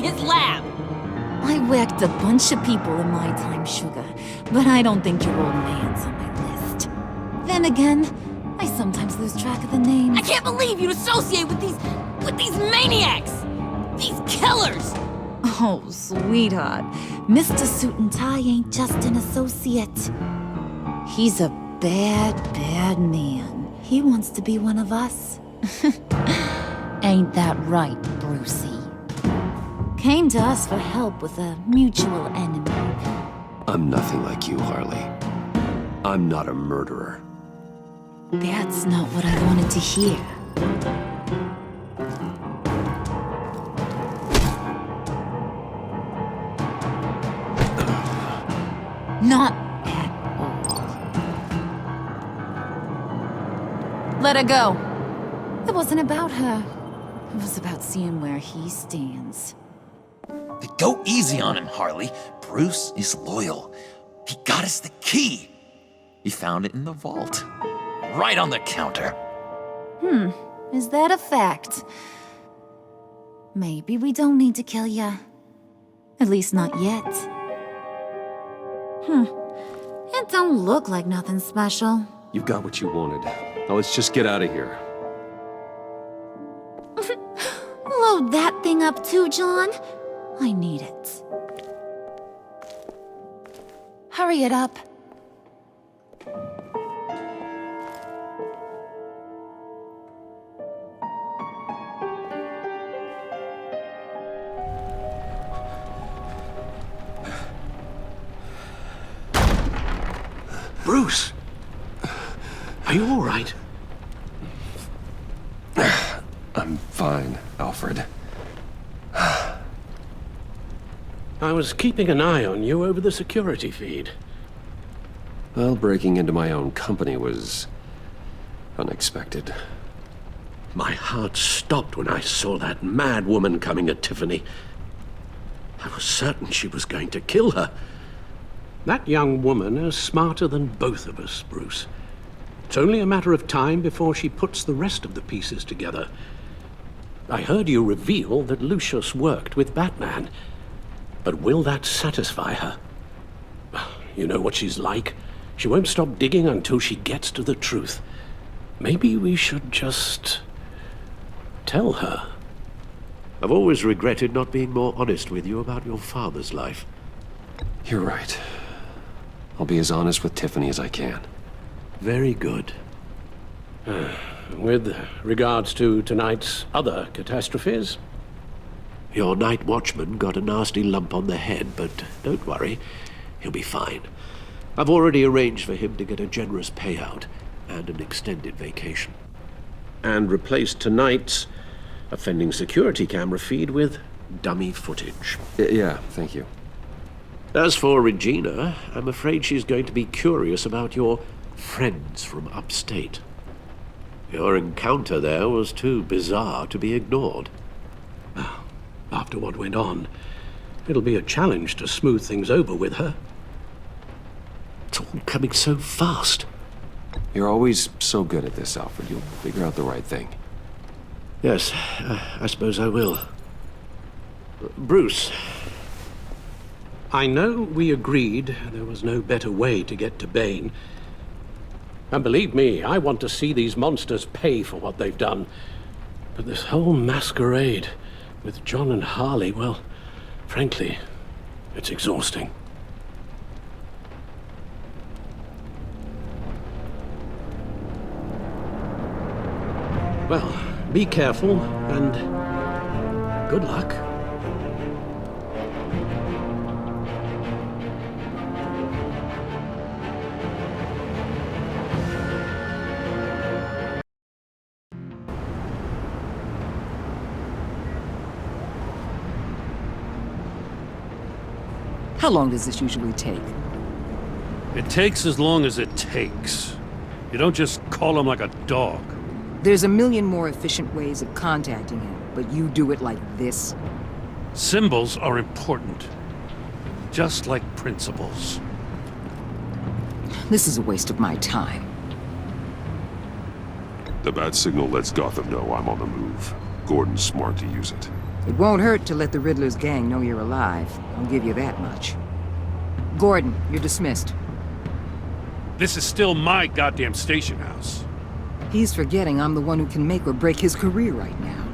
his lab!
I whacked a bunch of people in my time, Sugar, but I don't think your old man's on my list. Then again, I sometimes lose track of the names.
I can't believe you'd associate with these maniacs! These killers!
Oh, sweetheart. Mr. Suit and Tie ain't just an associate. He's a bad, bad man. He wants to be one of us. Ain't that right, Brucey? Came to us for help with a mutual enemy.
I'm nothing like you, Harley. I'm not a murderer.
That's not what I wanted to hear. Not at all. Let her go. It wasn't about her. It was about seeing where he stands.
Go easy on him, Harley. Bruce is loyal. He got us the key. He found it in the vault. Right on the counter.
Is that a fact? Maybe we don't need to kill ya. At least not yet. It don't look like nothing special.
You got what you wanted. Now let's just get out of here.
Load that thing up too, John. I need it. Hurry it up.
Bruce! Are you all right?
I'm fine, Alfred.
I was keeping an eye on you over the security feed.
Well, breaking into my own company was unexpected.
My heart stopped when I saw that mad woman coming at Tiffany. I was certain she was going to kill her. That young woman is smarter than both of us, Bruce. It's only a matter of time before she puts the rest of the pieces together. I heard you reveal that Lucius worked with Batman. But will that satisfy her? You know what she's like. She won't stop digging until she gets to the truth. Maybe we should just tell her.
I've always regretted not being more honest with you about your father's life.
You're right. I'll be as honest with Tiffany as I can.
Very good. With regards to tonight's other catastrophes?
Your night watchman got a nasty lump on the head, but don't worry, he'll be fine. I've already arranged for him to get a generous payout and an extended vacation.
And replaced tonight's offending security camera feed with dummy footage.
Yeah, thank you.
As for Regina, I'm afraid she's going to be curious about your friends from upstate. Your encounter there was too bizarre to be ignored.
After what went on, it'll be a challenge to smooth things over with her.
It's all coming so fast.
You're always so good at this, Alfred. You'll figure out the right thing.
Yes, I suppose I will. Bruce.
I know we agreed there was no better way to get to Bane. And believe me, I want to see these monsters pay for what they've done. But this whole masquerade with John and Harley, well, frankly, it's exhausting. Well, be careful, and good luck.
How long does this usually take?
It takes as long as it takes. You don't just call him like a dog.
There's a million more efficient ways of contacting him, but you do it like this?
Symbols are important. Just like principles.
This is a waste of my time.
The bat signal lets Gotham know I'm on the move. Gordon's smart to use it.
It won't hurt to let the Riddler's gang know you're alive. I'll give you that much. Gordon, you're dismissed.
This is still my goddamn station house.
He's forgetting I'm the one who can make or break his career right now.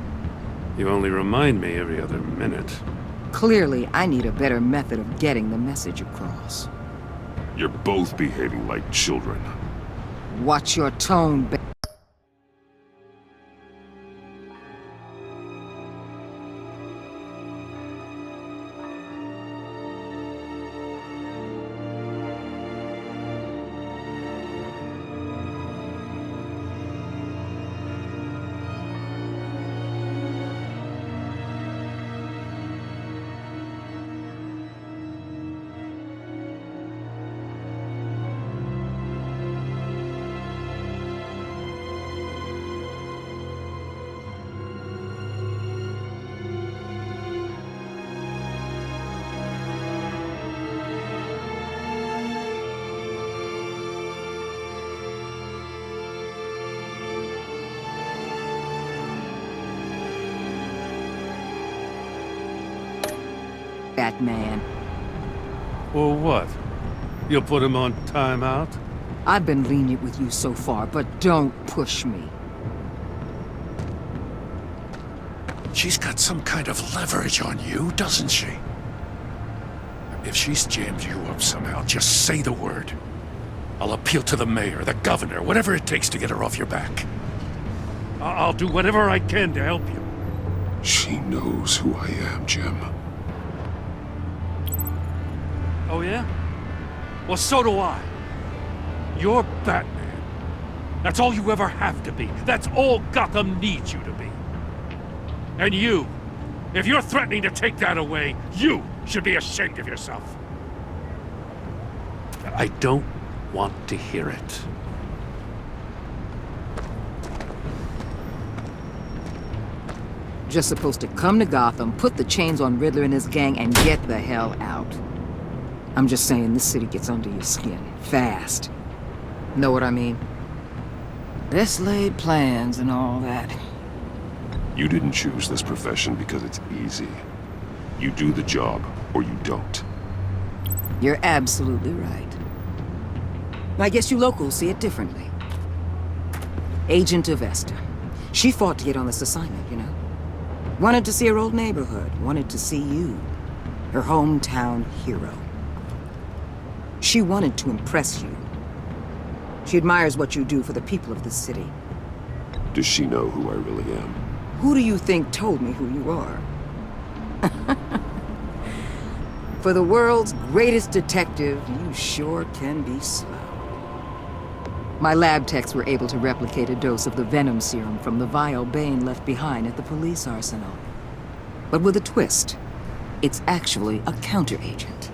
You only remind me every other minute.
Clearly, I need a better method of getting the message across.
You're both behaving like children.
Watch your tone, Batman.
Or what? You'll put him on timeout?
I've been lenient with you so far, but don't push me.
She's got some kind of leverage on you, doesn't she? If she's jammed you up somehow, just say the word. I'll appeal to the mayor, the governor, whatever it takes to get her off your back.
I'll do whatever I can to help you.
She knows who I am, Jim.
Oh yeah? Well, so do I. You're Batman. That's all you ever have to be. That's all Gotham needs you to be. And you, if you're threatening to take that away, you should be ashamed of yourself.
I don't want to hear it.
Just supposed to come to Gotham, put the chains on Riddler and his gang, and get the hell out. I'm just saying, this city gets under your skin. Fast. Know what I mean? Best laid plans and all that.
You didn't choose this profession because it's easy. You do the job, or you don't.
You're absolutely right. I guess you locals see it differently. Agent of Vesta. She fought to get on this assignment, you know? Wanted to see her old neighborhood. Wanted to see you. Her hometown hero. She wanted to impress you. She admires what you do for the people of this city.
Does she know who I really am?
Who do you think told me who you are? For the world's greatest detective, you sure can be slow. My lab techs were able to replicate a dose of the venom serum from the vial Bane left behind at the police arsenal. But with a twist. It's actually a counteragent.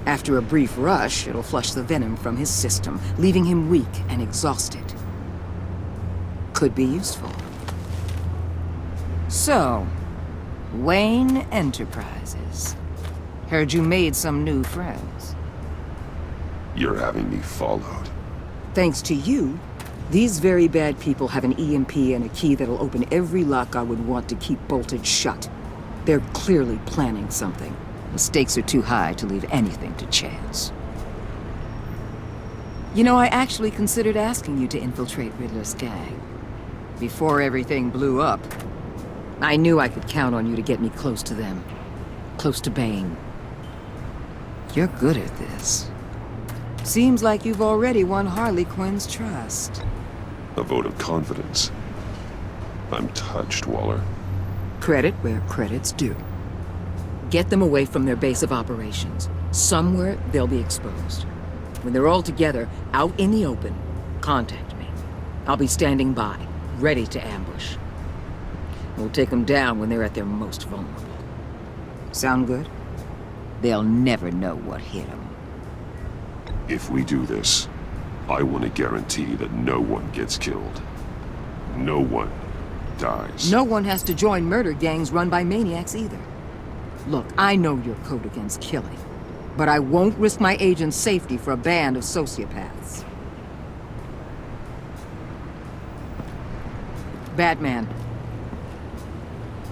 After a brief rush, it'll flush the venom from his system, leaving him weak and exhausted. Could be useful. So, Wayne Enterprises. Heard you made some new friends.
You're having me followed.
Thanks to you, these very bad people have an EMP and a key that'll open every lock I would want to keep bolted shut. They're clearly planning something. The stakes are too high to leave anything to chance. You know, I actually considered asking you to infiltrate Riddler's gang. Before everything blew up, I knew I could count on you to get me close to them. Close to Bane. You're good at this. Seems like you've already won Harley Quinn's trust.
A vote of confidence. I'm touched, Waller.
Credit where credit's due. Get them away from their base of operations. Somewhere they'll be exposed. When they're all together, out in the open, contact me. I'll be standing by, ready to ambush. We'll take them down when they're at their most vulnerable. Sound good? They'll never know what hit them.
If we do this, I want to guarantee that no one gets killed. No one dies.
No one has to join murder gangs run by maniacs either. Look, I know your code against killing, but I won't risk my agent's safety for a band of sociopaths. Batman,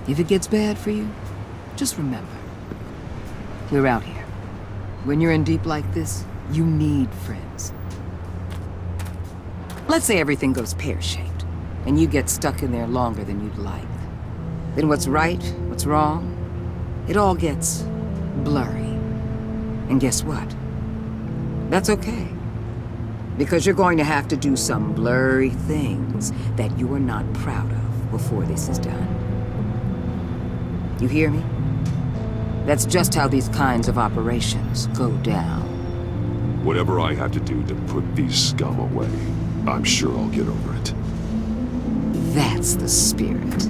if it gets bad for you, just remember, we're out here. When you're in deep like this, you need friends. Let's say everything goes pear-shaped, and you get stuck in there longer than you'd like. Then what's right, what's wrong, it all gets blurry. And guess what? That's okay. Because you're going to have to do some blurry things that you are not proud of before this is done. You hear me? That's just how these kinds of operations go down.
Whatever I have to do to put these scum away, I'm sure I'll get over it.
That's the spirit.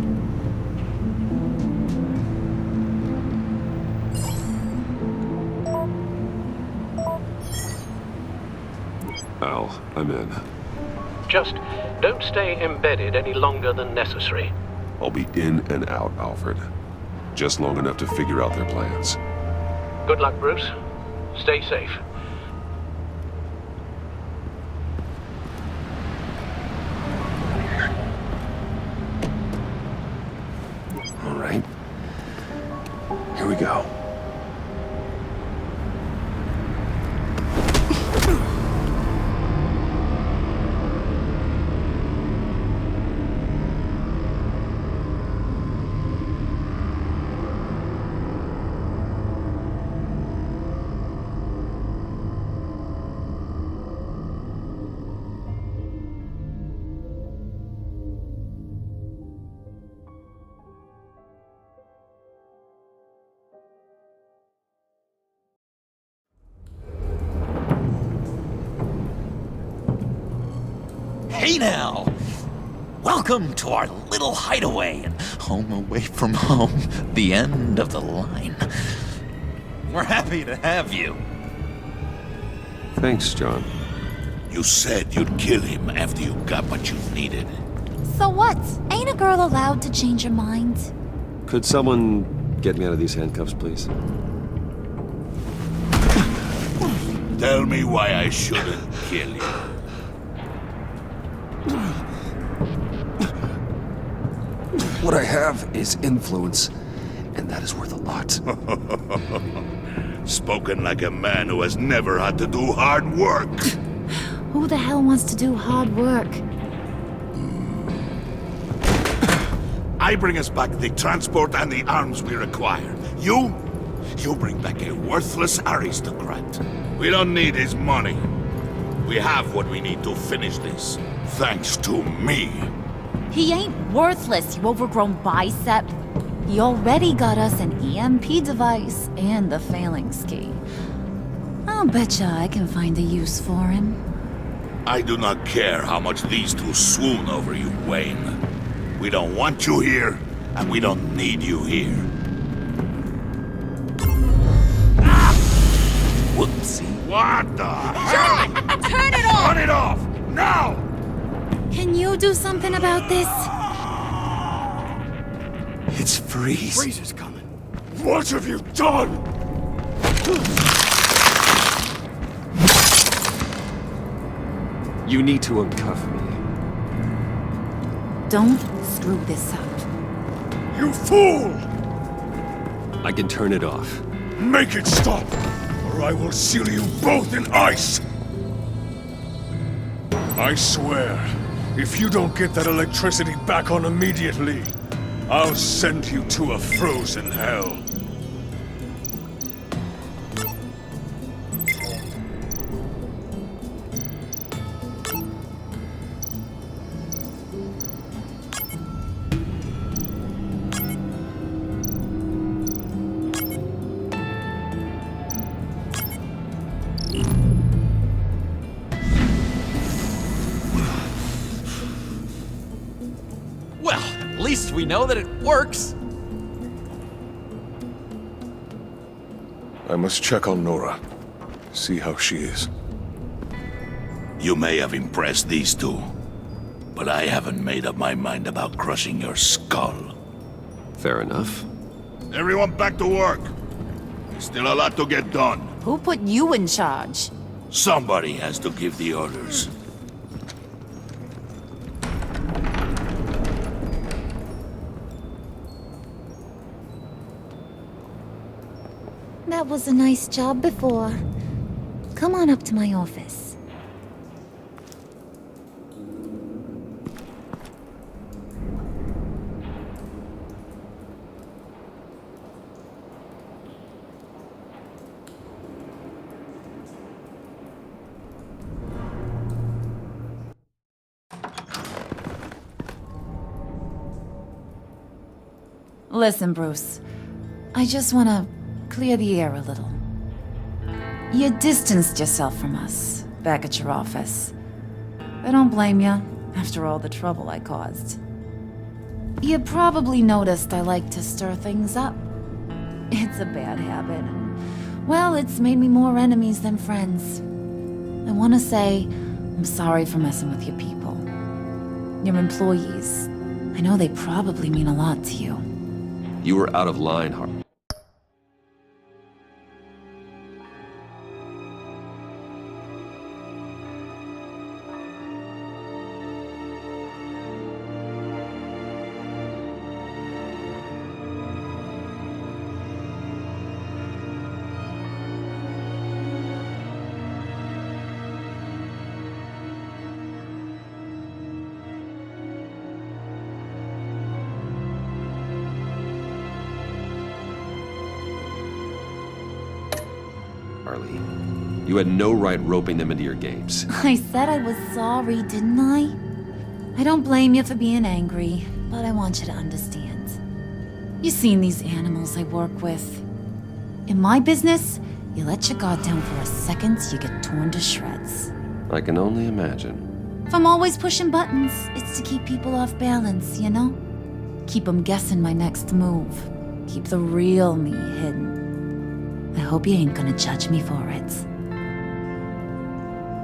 Al, I'm in.
Just don't stay embedded any longer than necessary.
I'll be in and out, Alfred. Just long enough to figure out their plans.
Good luck, Bruce. Stay safe.
All right. Here we go.
Hey now! Welcome to our little hideaway and home away from home, the end of the line. We're happy to have you.
Thanks, John.
You said you'd kill him after you got what you needed.
So what? Ain't a girl allowed to change her mind?
Could someone get me out of these handcuffs, please?
Tell me why I shouldn't kill you.
What I have is influence, and that is worth a lot.
Spoken like a man who has never had to do hard work.
Who the hell wants to do hard work?
I bring us back the transport and the arms we require. You bring back a worthless aristocrat. We don't need his money. We have what we need to finish this, thanks to me.
He ain't worthless, you overgrown bicep. He already got us an EMP device and the phalanx key. I'll betcha I can find a use for him.
I do not care how much these two swoon over you, Wayne. We don't want you here, and we don't need you here.
Whoopsie.
What the hell?
Turn it off!
Turn it off! Now!
Can you do something about this?
It's Freeze.
Freeze is coming.
What have you done?
You need to uncuff me.
Don't screw this up.
You fool!
I can turn it off.
Make it stop, or I will seal you both in ice!
I swear, if you don't get that electricity back on immediately, I'll send you to a frozen hell.
Well, at least we know that it works.
I must check on Nora. See how she is.
You may have impressed these two, but I haven't made up my mind about crushing your skull.
Fair enough.
Everyone back to work. There's still a lot to get done.
Who put you in charge?
Somebody has to give the orders.
was a nice job before. Come on up to my office.
Listen, Bruce. I just want to clear the air a little. You distanced yourself from us back at your office. I don't blame you, after all the trouble I caused. You probably noticed I like to stir things up. It's a bad habit, and, well, it's made me more enemies than friends. I want to say I'm sorry for messing with your people. Your employees. I know they probably mean a lot to you.
You were out of line, Harley. You had no right roping them into your games.
I said I was sorry, didn't I? I don't blame you for being angry, but I want you to understand. You've seen these animals I work with. In my business, you let your guard down for a second, you get torn to shreds.
I can only imagine.
If I'm always pushing buttons, it's to keep people off balance, you know? Keep them guessing my next move. Keep the real me hidden. I hope you ain't gonna judge me for it.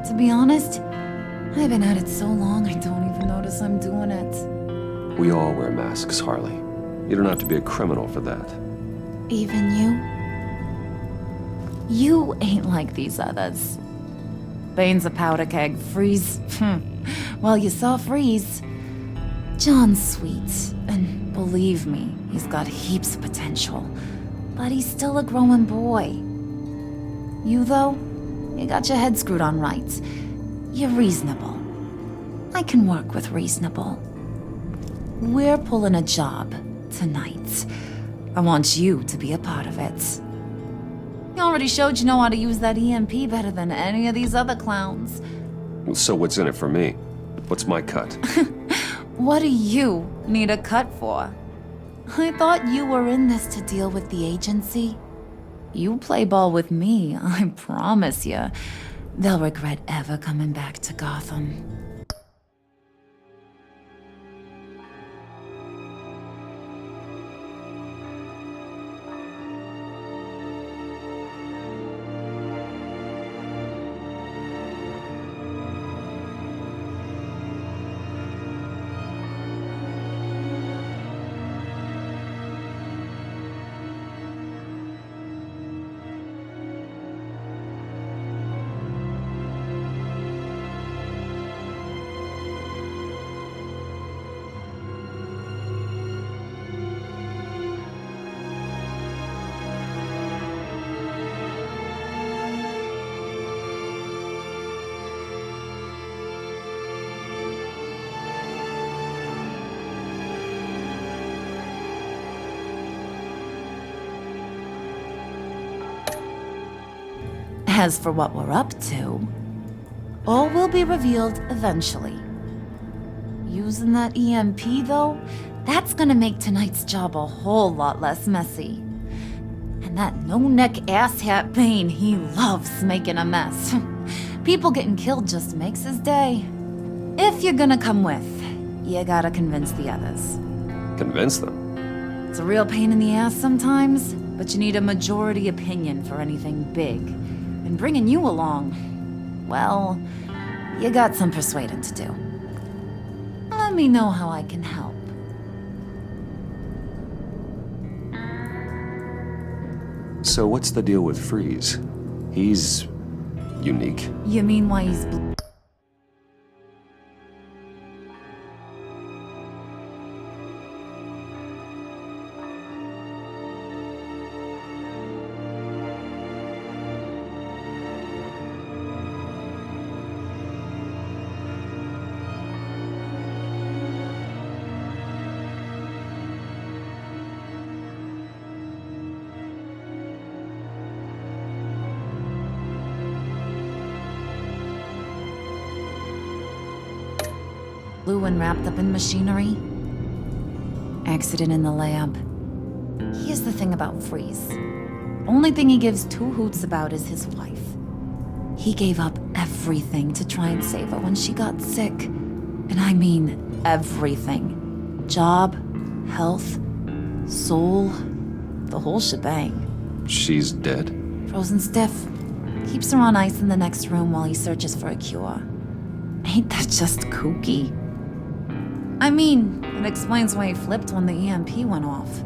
To be honest, I've been at it so long I don't even notice I'm doing it.
We all wear masks, Harley. You don't have to be a criminal for that.
Even you? You ain't like these others. Bane's a powder keg. Freeze. Well, you saw Freeze. John's sweet, and believe me, he's got heaps of potential. But he's still a growing boy. You, though? You got your head screwed on right. You're reasonable. I can work with reasonable. We're pulling a job tonight. I want you to be a part of it. You already showed you know how to use that EMP better than any of these other clowns.
So what's in it for me? What's my cut?
What do you need a cut for? I thought you were in this to deal with the agency. You play ball with me, I promise you. They'll regret ever coming back to Gotham. As for what we're up to, all will be revealed eventually. Using that EMP, though, that's gonna make tonight's job a whole lot less messy. And that no-neck asshat Bane, he loves making a mess. People getting killed just makes his day. If you're gonna come with, you gotta convince the others.
Convince them?
It's a real pain in the ass sometimes, but you need a majority opinion for anything big. And bringing you along, well, you got some persuading to do. Let me know how I can help.
So what's the deal with Freeze? He's unique.
You mean why he's blue and wrapped up in machinery. Accident in the lab. Here's the thing about Freeze. Only thing he gives two hoots about is his wife. He gave up everything to try and save her when she got sick. And I mean everything. Job, health, soul, the whole shebang.
She's dead?
Frozen stiff. Keeps her on ice in the next room while he searches for a cure. Ain't that just kooky? I mean, it explains why he flipped when the EMP went off.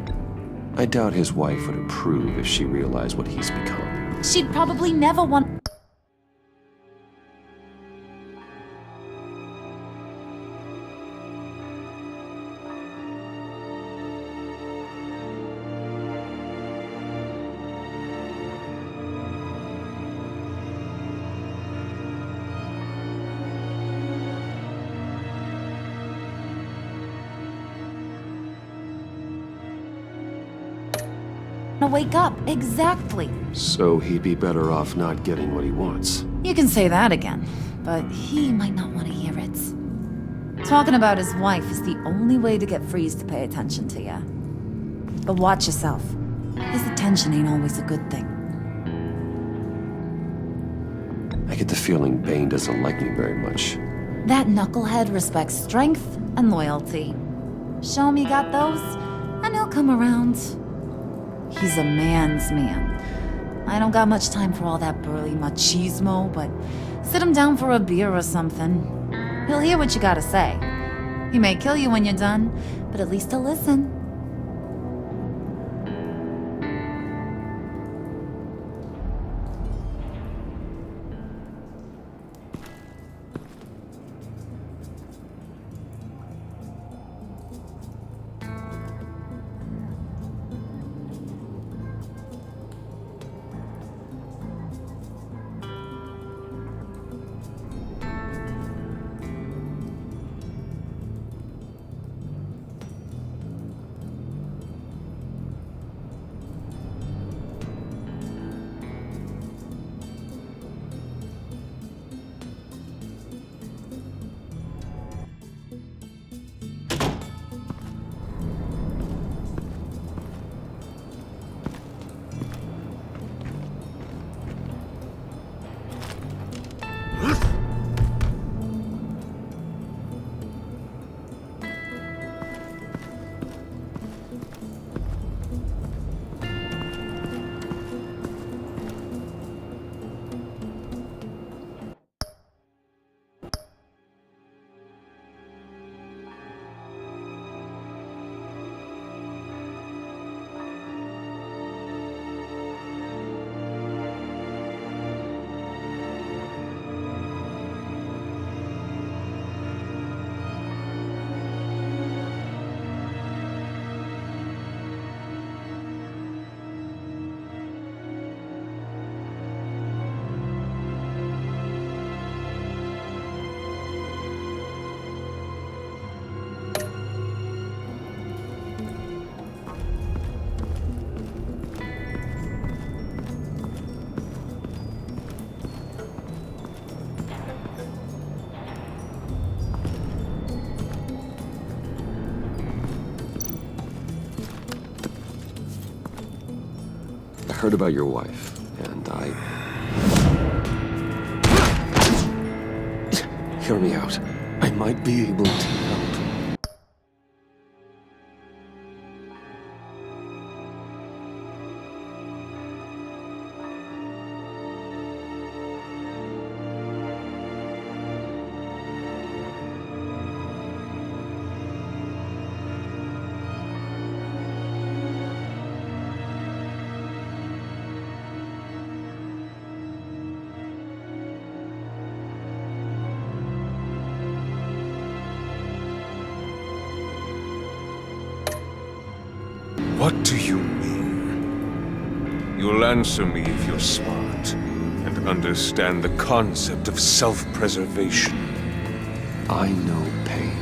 I doubt his wife would approve if she realized what he's become.
She'd probably never want... to wake up. Exactly.
So he'd be better off not getting what he wants.
You can say that again, but he might not want to hear it. Talking about his wife is the only way to get Freeze to pay attention to you. But watch yourself. His attention ain't always a good thing.
I get the feeling Bane doesn't like me very much.
That knucklehead respects strength and loyalty. Show him you got those, and he'll come around. He's a man's man. I don't got much time for all that burly machismo, but sit him down for a beer or something. He'll hear what you gotta say. He may kill you when you're done, but at least he'll listen.
I heard about your wife, and Hear me out. I might be able to help.
What do you mean? You'll answer me if you're smart and understand the concept of self-preservation.
I know pain.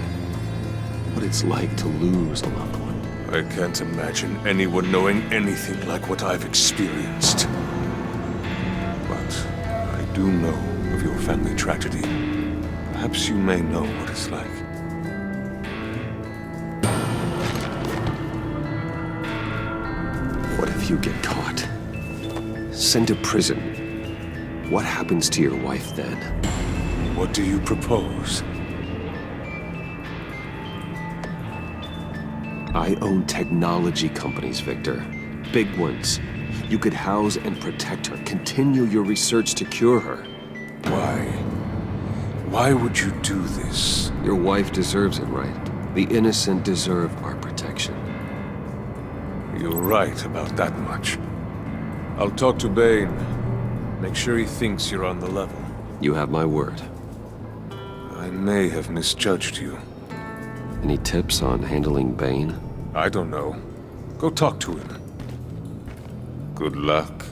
What it's like to lose a loved one.
I can't imagine anyone knowing anything like what I've experienced. But I do know of your family tragedy. Perhaps you may know what it's like.
if you get caught? Sent to prison. What happens to your wife then?
What do you propose?
I own technology companies, Victor. Big ones. You could house and protect her. Continue your research to cure her.
Why? Why would you do this?
Your wife deserves it, right? The innocent deserve our protection.
You're right about that much. I'll talk to Bane. Make sure he thinks you're on the level.
You have my word.
I may have misjudged you.
Any tips on handling Bane?
I don't know. Go talk to him. Good luck.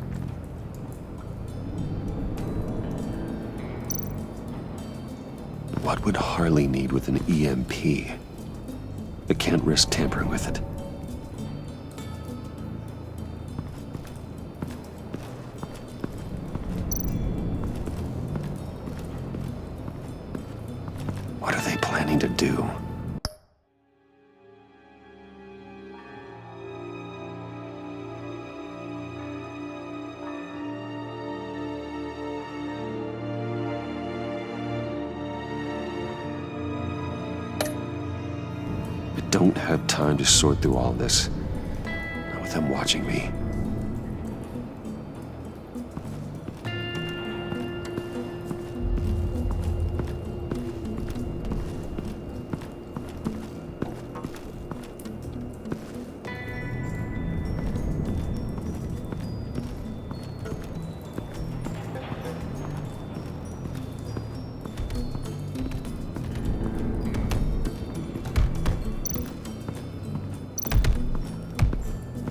What would Harley need with an EMP? I can't risk tampering with it. What are they planning to do? I don't have time to sort through all this. Not with them watching me.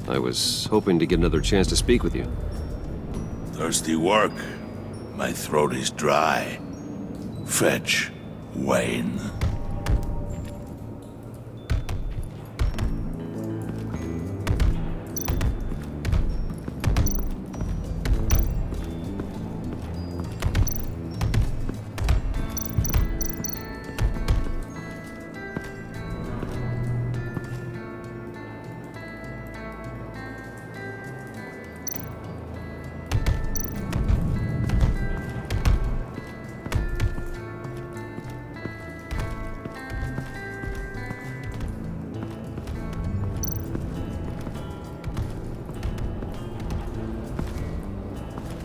I was hoping to get another chance to speak with you.
Thirsty work. My throat is dry. Fetch Wayne.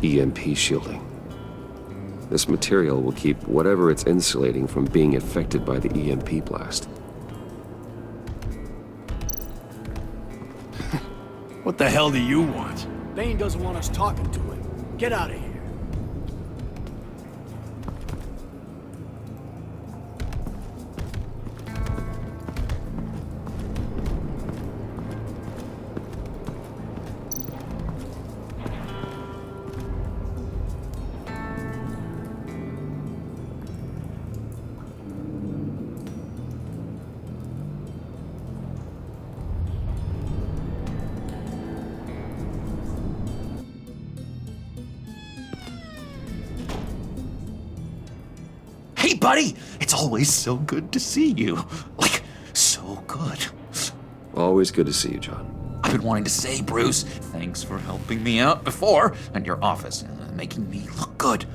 EMP shielding. This material will keep whatever it's insulating from being affected by the EMP blast.
What the hell do you want?
Bane doesn't want us talking to him. Get out of here.
Hey, buddy! It's always so good to see you. Like, so good.
Always good to see you, John.
I've been wanting to say, Bruce, thanks for helping me out before at your office, making me look good.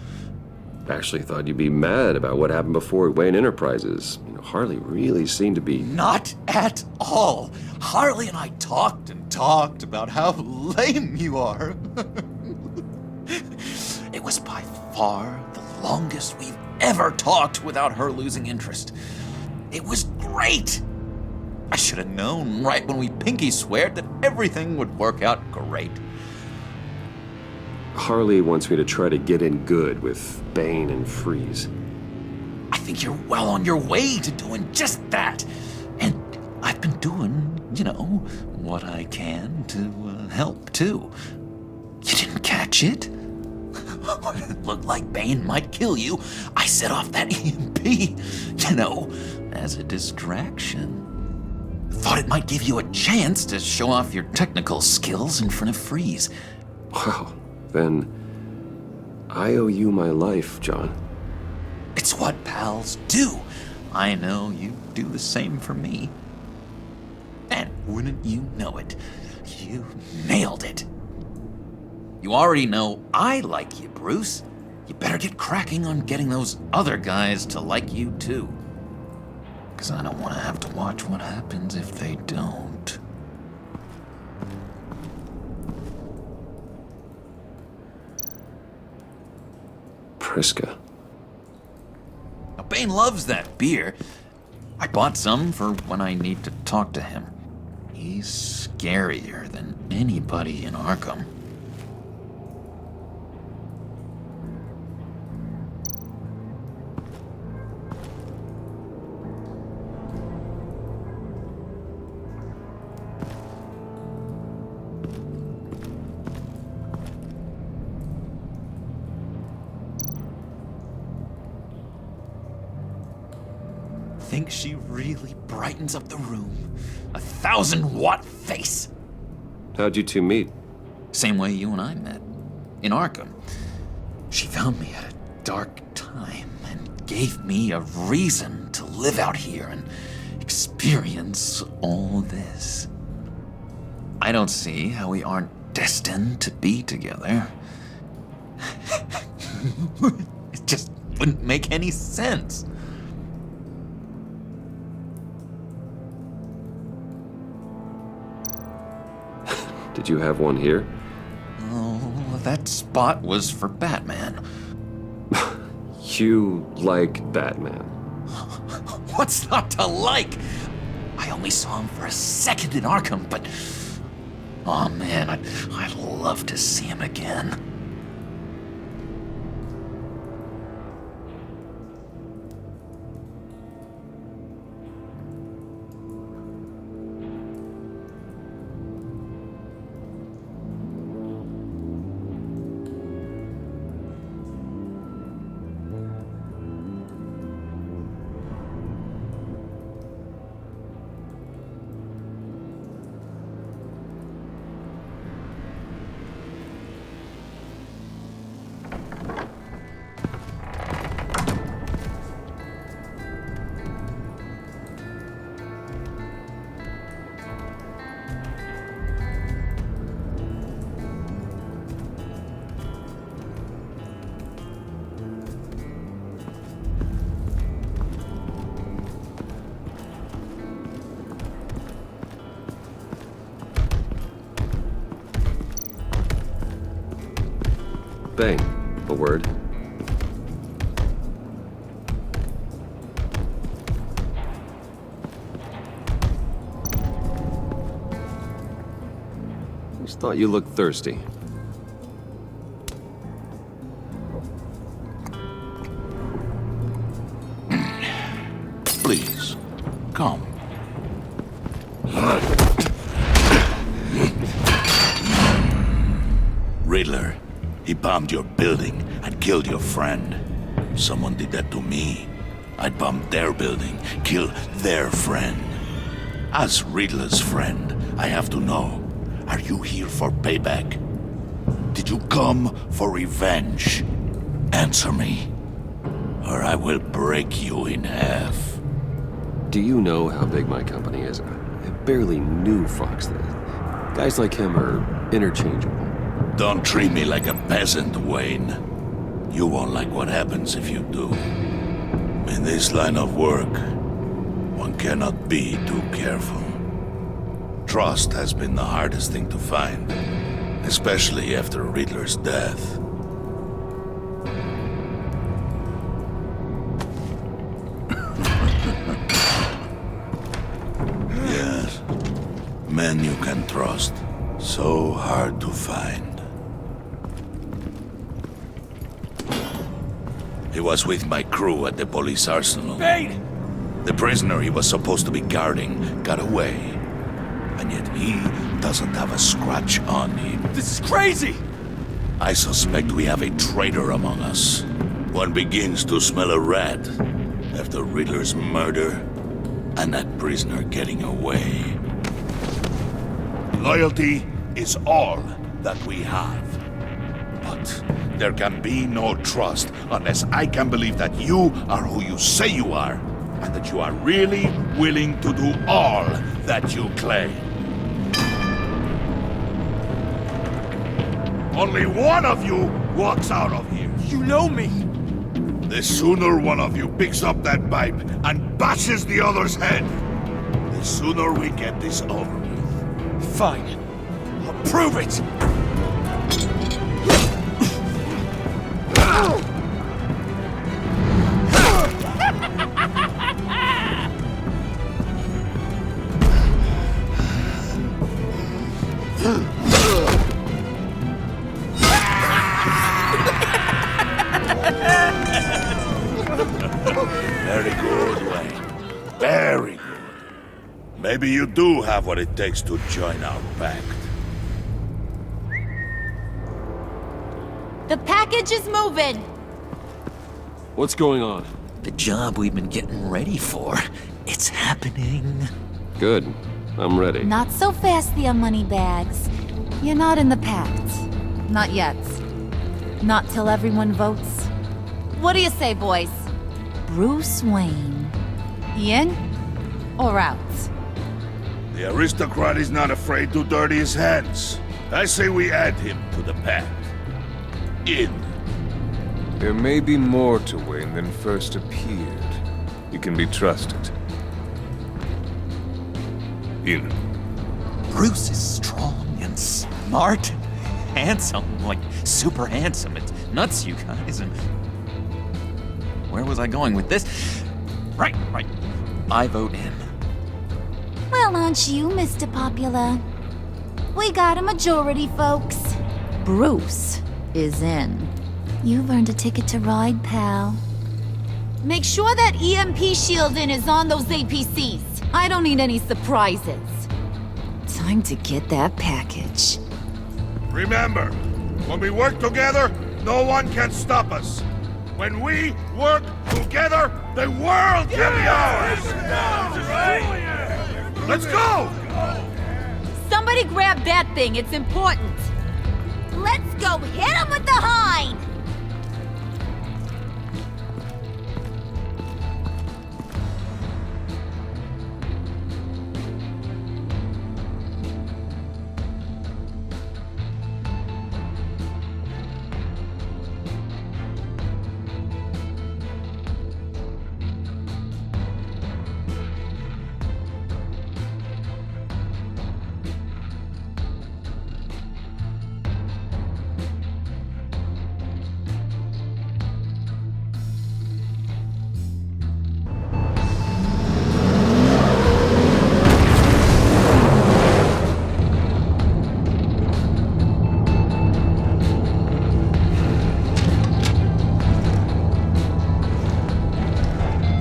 Actually thought you'd be mad about what happened before at Wayne Enterprises. You know, Harley really seemed to be...
Not at all. Harley and I talked and talked about how lame you are. It was by far the longest we've ever talked without her losing interest. It was great. I should have known right when we pinky sweared that everything would work out great.
Harley wants me to try to get in good with Bane and Freeze.
I think you're well on your way to doing just that. And I've been doing, you know, what I can to help, too. You didn't catch it? It looked like Bane might kill you. I set off that EMP, you know, as a distraction. Thought it might give you a chance to show off your technical skills in front of Freeze.
Wow, then I owe you my life, John.
It's what pals do. I know you do the same for me. And wouldn't you know it, you nailed it. You already know I like you, Bruce. You better get cracking on getting those other guys to like you too. 'Cause I don't want to have to watch what happens if they don't.
Priska.
Now, Bane loves that beer. I bought some for when I need to talk to him. He's scarier than anybody in Arkham. Think she really brightens up the room. 1,000-watt face.
How'd you two meet?
Same way you and I met. In Arkham. She found me at a dark time and gave me a reason to live out here and experience all this. I don't see how we aren't destined to be together. It just wouldn't make any sense.
Did you have one here?
Oh, that spot was for Batman.
You like Batman?
What's not to like? I only saw him for a second in Arkham, but... oh man, I'd love to see him again.
Bane, a word. Just thought you looked thirsty.
Please, come. Riddler, he bombed your building and killed your friend. If someone did that to me, I'd bomb their building, kill their friend. As Riddler's friend, I have to know, are you here for payback? Did you come for revenge? Answer me, or I will break you in half.
Do you know how big my company is? I barely knew Fox. Guys like him are interchangeable.
Don't treat me like a peasant, Wayne. You won't like what happens if you do. In this line of work, one cannot be too careful. Trust has been the hardest thing to find, especially after Riddler's death. Yes, men you can trust, so hard to find. He was with my crew at the police arsenal.
Bane!
The prisoner he was supposed to be guarding got away. And yet he doesn't have a scratch on him.
This is crazy!
I suspect we have a traitor among us. One begins to smell a rat after Riddler's murder and that prisoner getting away. Loyalty is all that we have. But there can be no trust unless I can believe that you are who you say you are, and that you are really willing to do all that you claim. only one of you walks out of here.
You know me.
The sooner one of you picks up that pipe and bashes the other's head, the sooner we get this over with.
Fine. I'll prove it.
Very good, Wayne. Very good. Maybe you do have what it takes to join our pact.
The package is moving.
What's going on?
The job we've been getting ready for. It's happening.
Good. I'm ready.
Not so fast there, Moneybags.
You're not in the pact. Not yet. Not till everyone votes. What do you say, boys? Bruce Wayne. In or out?
The aristocrat is not afraid to dirty his hands. I say we add him to the pact. In.
There may be more to Wayne than first appeared. You can be trusted. In.
Bruce is strong and smart, handsome, like super handsome. It's nuts, you guys. And where was I going with this? Right. I vote in.
Well, aren't you, Mr. Popular? We got a majority, folks.
Bruce is in.
You've earned a ticket to ride, pal.
Make sure that EMP shielding is on those APCs.
I don't need any surprises. Time to get that package.
Remember, when we work together, no one can stop us. When we work together, the world can be ours! Let's go!
Somebody grab that thing, it's important.
Let's go hit him with the hind!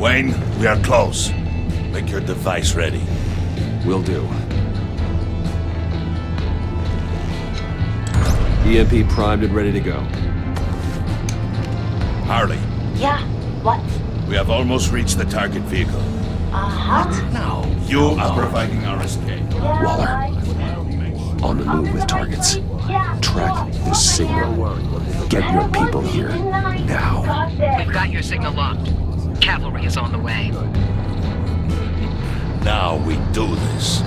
Wayne, we are close. Make your device ready.
Will do. EMP primed and ready to go.
Harley,
Yeah, what?
we have almost reached the target vehicle.
Uh-huh.
Now, you are providing our escape.
Waller. On the move with targets. Track this signal. Get your people here. Now.
We've got your signal locked. Cavalry is on the way.
Now we do this.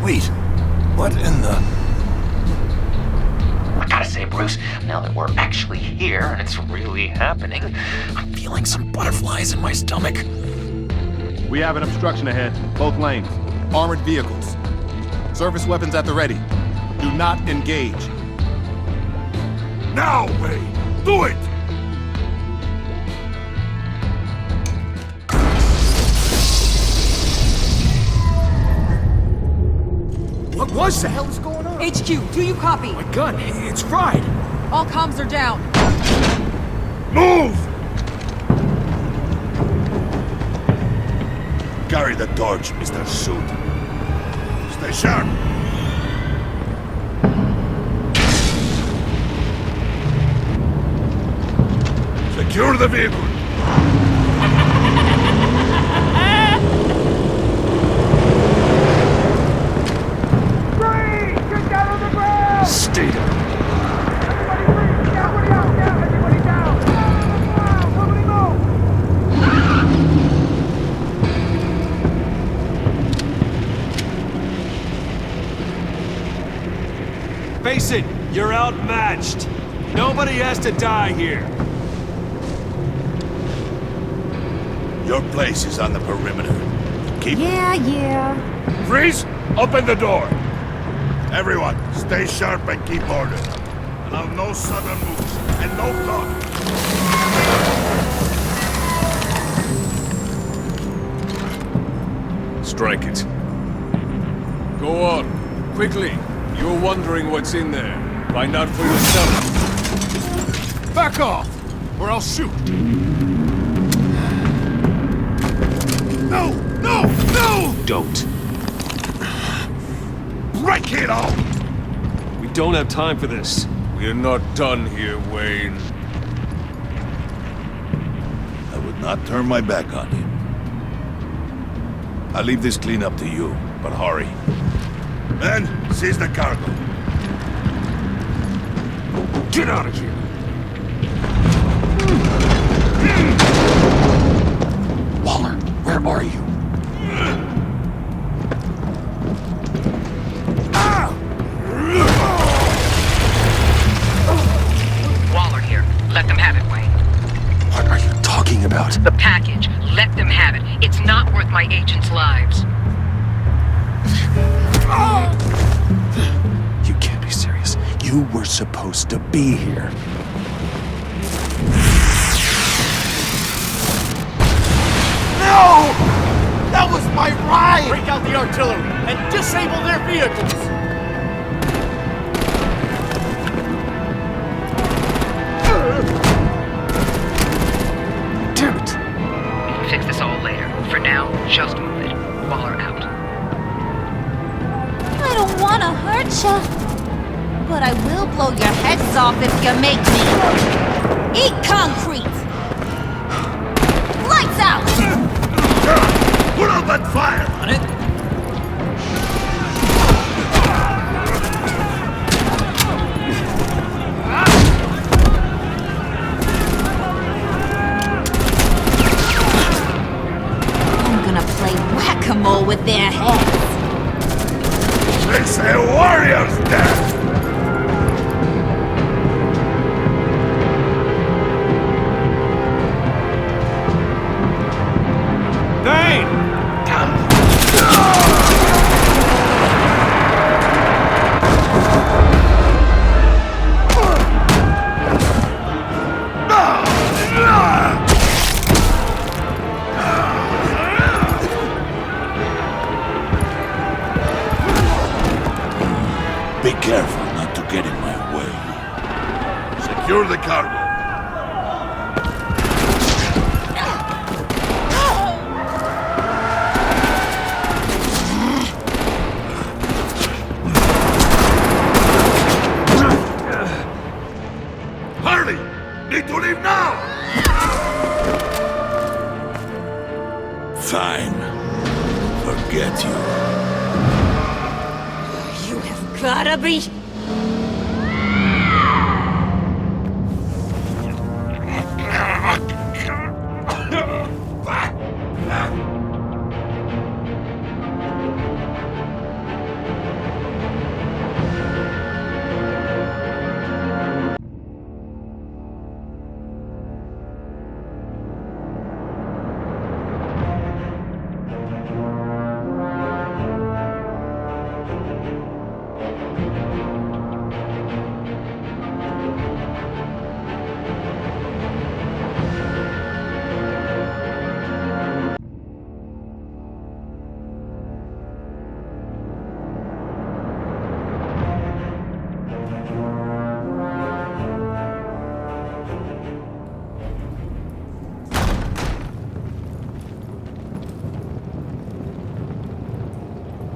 Wait, what in the...
I gotta say, Bruce, now that we're actually here and it's really happening, I'm feeling some butterflies in my stomach.
We have an obstruction ahead, both lanes. Armored vehicles. Service weapons at the ready. Do not engage.
Now, Wayne! Do it!
What was that? What the hell is going on?
HQ, do you copy?
My gun, it's fried.
All comms are down.
Move! Carry the torch, Mr. Suit. Stay sharp. Secure the vehicle.
Stay down.
Face it, you're outmatched. Nobody has to die here.
Your place is on the perimeter. Keep...
Yeah.
Freeze! Open the door! Everyone, stay sharp and keep order. Allow no sudden moves, and no talk.
Strike it.
Go on. Quickly. You're wondering what's in there. Find out for yourself. Back off, or I'll shoot.
No! No! No!
Don't.
Break it off!
We don't have time for this.
We're not done here, Wayne.
I would not turn my back on him. I'll leave this clean up to you, but hurry. Men, seize the cargo.
Get out of here!
Waller, where are you?
Waller here. Let them have it, Wayne.
What are you talking about?
The package. Let them have it. It's not worth my agents' lives.
You can't be serious. You were supposed to be here.
No! That was my ride! Break out the artillery and disable their vehicles!
Damn it! We can fix this all later. For now, just move it. Waller out.
I don't want to hurt ya, but I will blow your heads off if you make me. Eat concrete! Lights out!
Put out that fire!
On it?
I'm gonna play whack-a-mole with their heads.
It's a warrior's death! Be careful not to get in my way. Secure the cargo. Hurry! Need to leave now! Fine. Forget you.
You have gotta be...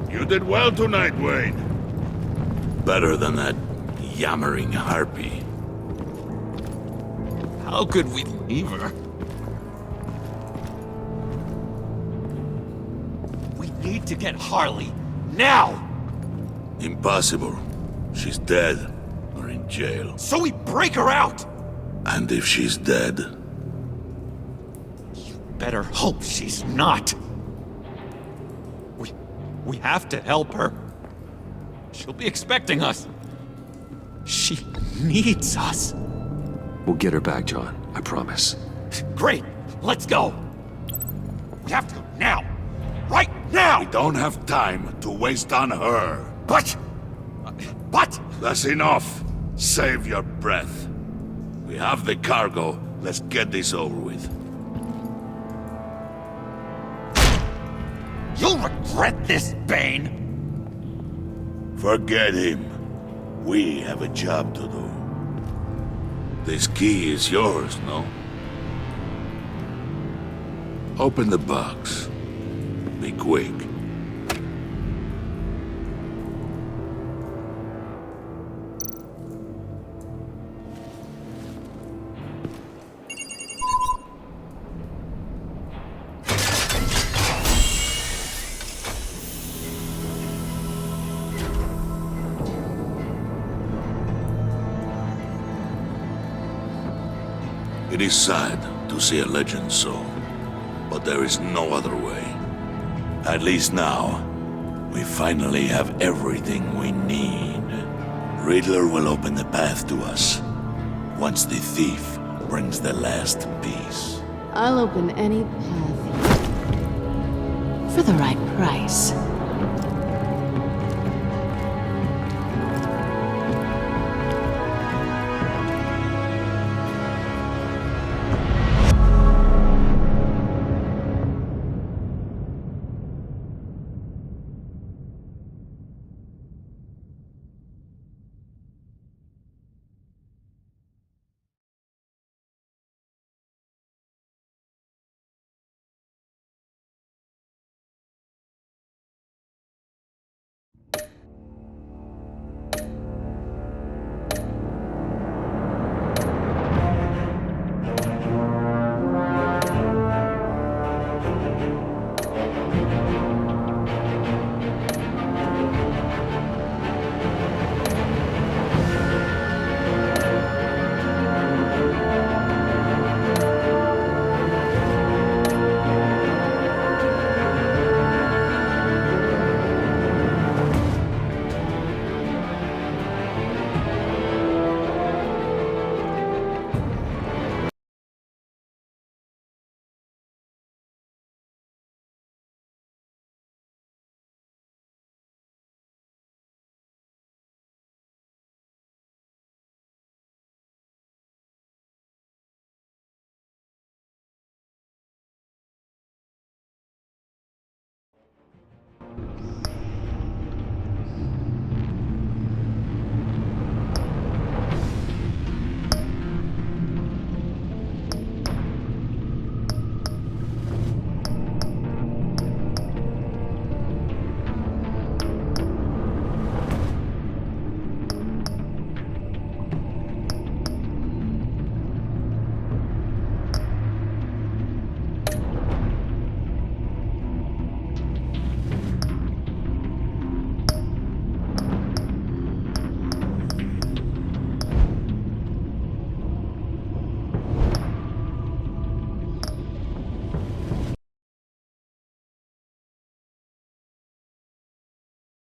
You did well tonight, Wayne. Better than that yammering harpy.
How could we leave her?
We need to get Harley, now!
Impossible. She's dead, or in jail.
So we break her out!
And if she's dead...
Better hope she's not. We have to help her. She'll be expecting us.
She needs us.
We'll get her back, John. I promise.
Great. Let's go. We have to go now. Right now!
We don't have time to waste on her.
But...
That's enough. Save your breath. We have the cargo. Let's get this over with.
You'll regret this, Bane!
Forget him. We have a job to do. This key is yours, no? Open the box. Be quick. It is sad to see a legend so, but there is no other way. At least now, we finally have everything we need. Riddler will open the path to us, once the thief brings the last piece.
I'll open any path for the right price.